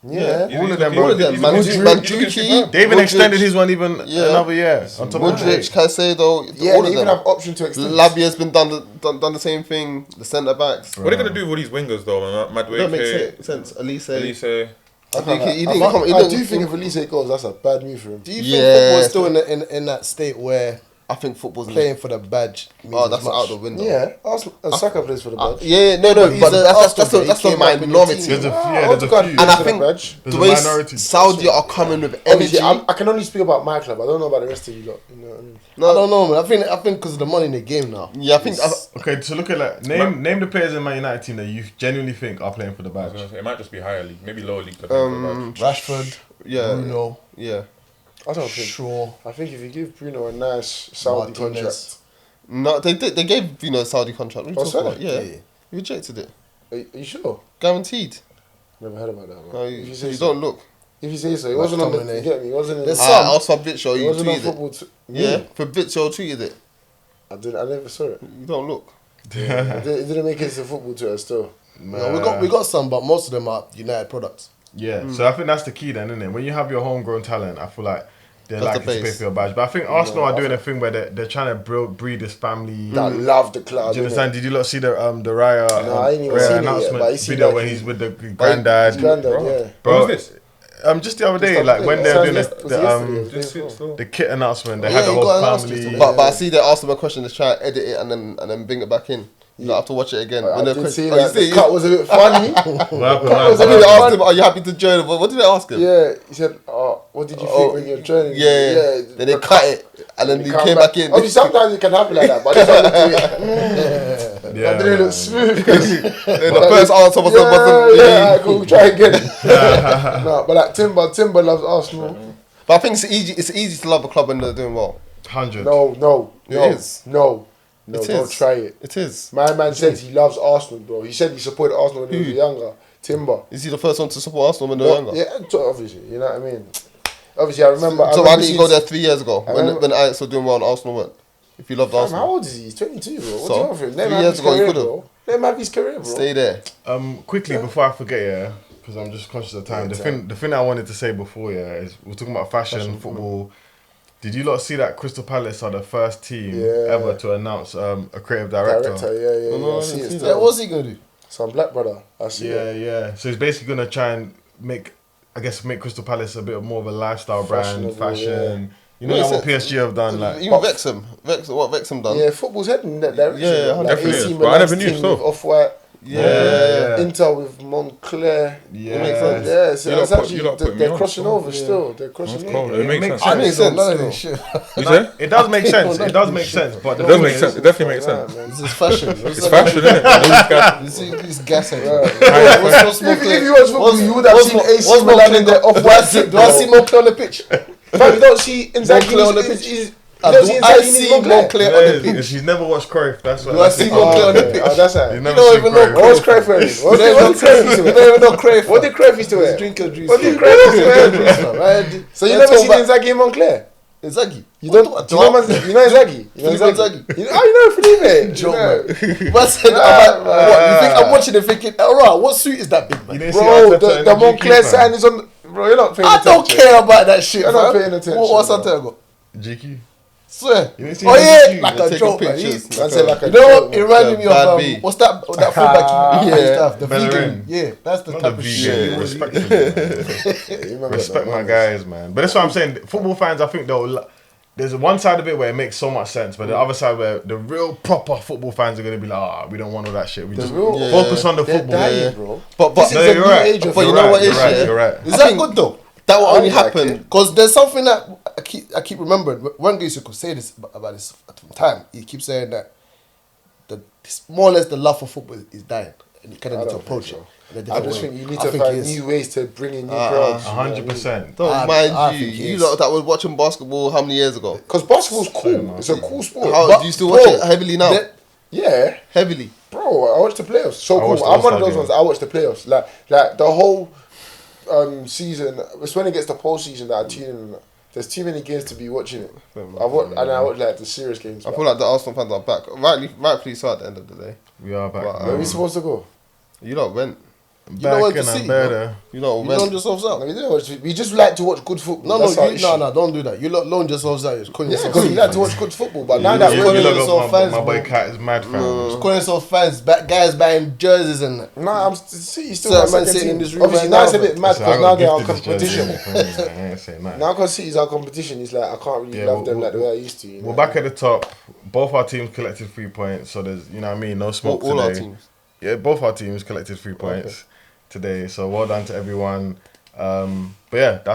Yeah. He's All of looking- them, bro. all of them. he's looking super- Mandzukic, he's looking super- They even Modric. extended his one even another year. On top of Modric, that. Caicedo, Yeah, all they of even them. have option to extend. Lavia's been done the same thing. The centre backs. What are they going to do with all these wingers though, man? That makes Madueke, sense. Elise. Elise. He I didn't come. He do didn't think if Elise goes, that's a bad move for him. Do you Yeah. think football is still in that state where I think football's playing for the badge means Oh, that's as much? out the window. Yeah, Arsenal, Saka plays for the badge. Yeah, no, but he's but an that's Arsenal that's fan. a He came up in the minority. team. There's a Odegaard few. plays And I for the think badge. There's the a way minority. Saudi are coming with energy. Obviously, I can only speak about my club. I don't know about the rest of you lot. You know what I mean? I don't know, man. I think because of the money in the game now. Yeah, I think Okay, so look at that. Name the players in Man United team that you genuinely think are playing for the I was badge. gonna say, it might just be higher league, maybe lower league. But badge. Rashford, yeah, Bruno, yeah. I don't think. Shaw, I think if you give Bruno a nice Saudi Martinez. contract, No, they gave a Saudi contract. What are you Oh, talking sorry? about? Yeah, Yeah. you rejected it. are you sure? Guaranteed. Never heard about that. Man. No, If you say you so. don't look. If you say so, it Like wasn't on the. Tomine. You get me? It wasn't. In There's the, some. I asked Fabrizio, it you wasn't on tweeted it. football. Yeah, Fabrizio tweeted it. I never saw it. You don't look. It didn't make it to football Twitter still. No, we got some, but most of them are United products. Yeah, so I think that's the key then, isn't it? When you have your homegrown talent, I feel like they're That's likely the to pay base. for your badge. But I think Arsenal are doing a thing where they're trying to breed this family. That love the club. Do you understand? Did you lot see the Raya, I ain't even Raya seen it yet, announcement but I see video like where he- he's with the granddad? His granddad, yeah. Bro, Who's this? just the other day, like when they were doing the kit announcement, they had Yeah, the he got whole announced family. yesterday. But I see they asked him a question to try and edit it and then bring it back in. You don't have to watch it again. I When the did question- see oh, that. you see The it? cut was a bit funny. What happened? I mean, they asked him, "Are you happy to join?" What did they ask him? Yeah, he said, "What did you think when you're training?" Yeah. Then they cut it, and then he come came back in. Obviously, sometimes it can happen like that, but this one looked a bit. That didn't look smooth. The first answer wasn't. Yeah, cool. Try again. No, but like Timber loves Arsenal. But I think it's easy. It's easy to love a club when they're doing well. 100. No, It is. no. It Don't is. try it. It is. My man said he loves Arsenal, bro. He said he supported Arsenal when he was younger. Timber. Is he the first one to support Arsenal when they were younger? Yeah, obviously. You know what I mean? Obviously, I remember. So I why remember didn't you go seeing- there 3 years ago remember- when Ajax were doing well and Arsenal weren't? If you loved Fam, Arsenal, how old is he? He's 22, bro. What's So, wrong with him? Let 3 him have years his ago, you career, could've. bro. Let him have his career, bro. stay there. Quickly before I forget, yeah, because I'm just conscious of time. Yeah, The thing I wanted to say before, yeah, is we're talking about fashion, football. Did you lot see that Crystal Palace are the first team ever to announce a creative director? Yeah. I see it see still. Yeah, what's he gonna do? Some black brother. I see it. Yeah. So he's basically gonna try and make Crystal Palace a bit more of a lifestyle brand, Fashionable, fashion. You know Yeah, like what so- PSG have done, like Even Wrexham, what Wrexham done? Yeah, football's heading in that direction. Yeah, bro. Like definitely AC is, but I Milan's never knew team so. with Off-White. Yeah. Inter with Montclair. Yeah. makes sense. Yeah, so You it's lot actually put me they're on, crossing so, over still. They're crossing That's over. cold. It makes sense. It makes sense. None of this shit. You say? It does make sense. It does make sense, but the It does thing make is- sense. It definitely makes sense. This is fashion. It's fashion, isn't it? You see this gas head. If you watch football, you would have seen AC Milan in their Off-White. Do I see Montclair on the pitch? Fam, you don't see Inzaghi Montclair on the is- pitch. is- I you don't do- see I Inzaghi see in Montclair. Montclair Yeah, on the pitch. she's never watched Cruyff. That's what Do I see it. Montclair on the pitch? Oh, that's You've right. never don't seen even know Cruyff. What's Cruyff wearing? What did Cruyff used to You wear? don't even know Cruyff. What did Cruyff used to wear? Drink your juice. What did Cruyff used to wear? Right? So you never seen Inzaghi in Montclair? Inzaghi. You don't? Do you know Inzaghi? You know Felipe Inzaghi? You know Felipe? Joke, You know. man. Man said, what, you think I'm watching it thinking, alright, what suit is that big You man? didn't see Bro, Arteta the and Montclair GQ, sign is on. Bro, you're not paying I attention. don't care about that shit, You're not man. paying attention, What's bro. Santiago? GQ. Swear. You didn't see Oh the yeah, GQ? like They're a taking joke, man. pictures. Man said like a You know what? joke, It man. reminded me Bad of B. what's that fullback? Yeah. The Bellerin. vegan. Yeah, that's the Not type the of vegan. shit. Respectfully, man. You remember Respect that, my man. guys, man. But that's what I'm saying. Football fans, I think there's one side of it where it makes so much sense, but the other side where the real proper football fans are gonna be like, we don't want all that shit. We just real- focus on the They're football. dying, bro. But This No, is a you're new right. age of But you football. know what You're is, right, yeah? You're right. Is that good though? That will only I like happen. it. Because there's something that I keep remembering. Wenger used to say this about this at the time. He keeps saying that more or less the love for football is dying, and you kind of I need to don't approach think it. so. in a I different just way. think you need I to think find it is. new ways to bring in new crowds. 100%. Don't I mind think you. You yes. lot that was watching basketball how many years ago? Because basketball's cool. It's a cool sport. How But, do you still bro, watch it heavily now? Yeah. Heavily. Bro, I watch the playoffs. So I cool. watch the I'm one of All-Star those ones. game. I watch the playoffs. Like the whole season. It's when it gets to postseason that I tune in. There's too many games to be watching it. I watch like the serious games. I feel like the Arsenal fans are back. Rightfully so at the end of the day. We are back. But, Where are we supposed to go? You lot went. know what Back to and see, I'm better. You lot You went. loan yourselves out. No, we didn't watch. We just like to watch good football. That's our issue. Don't do that. You loan yourselves out. You're calling Yeah, yourselves because we like to watch good football. But now You that you we're look look yourself up fans, my boy bro. Cat is mad fam. calling yourself fans, guys buying jerseys and that. Nah, I'm still So got man second sitting team. in this room Obviously, right now it's a now, bit mad Listen, I because got now they're our gifted this jersey, competition. I ain't saying that. Now because City's our competition, it's like I can't really Yeah, love them like the way I used to. You know? We're back at the top. Both our teams collected 3 points, so there's, you know what I mean, no smoke All today. our teams. Yeah, both our teams collected 3 points today, so well done to everyone. But yeah, that's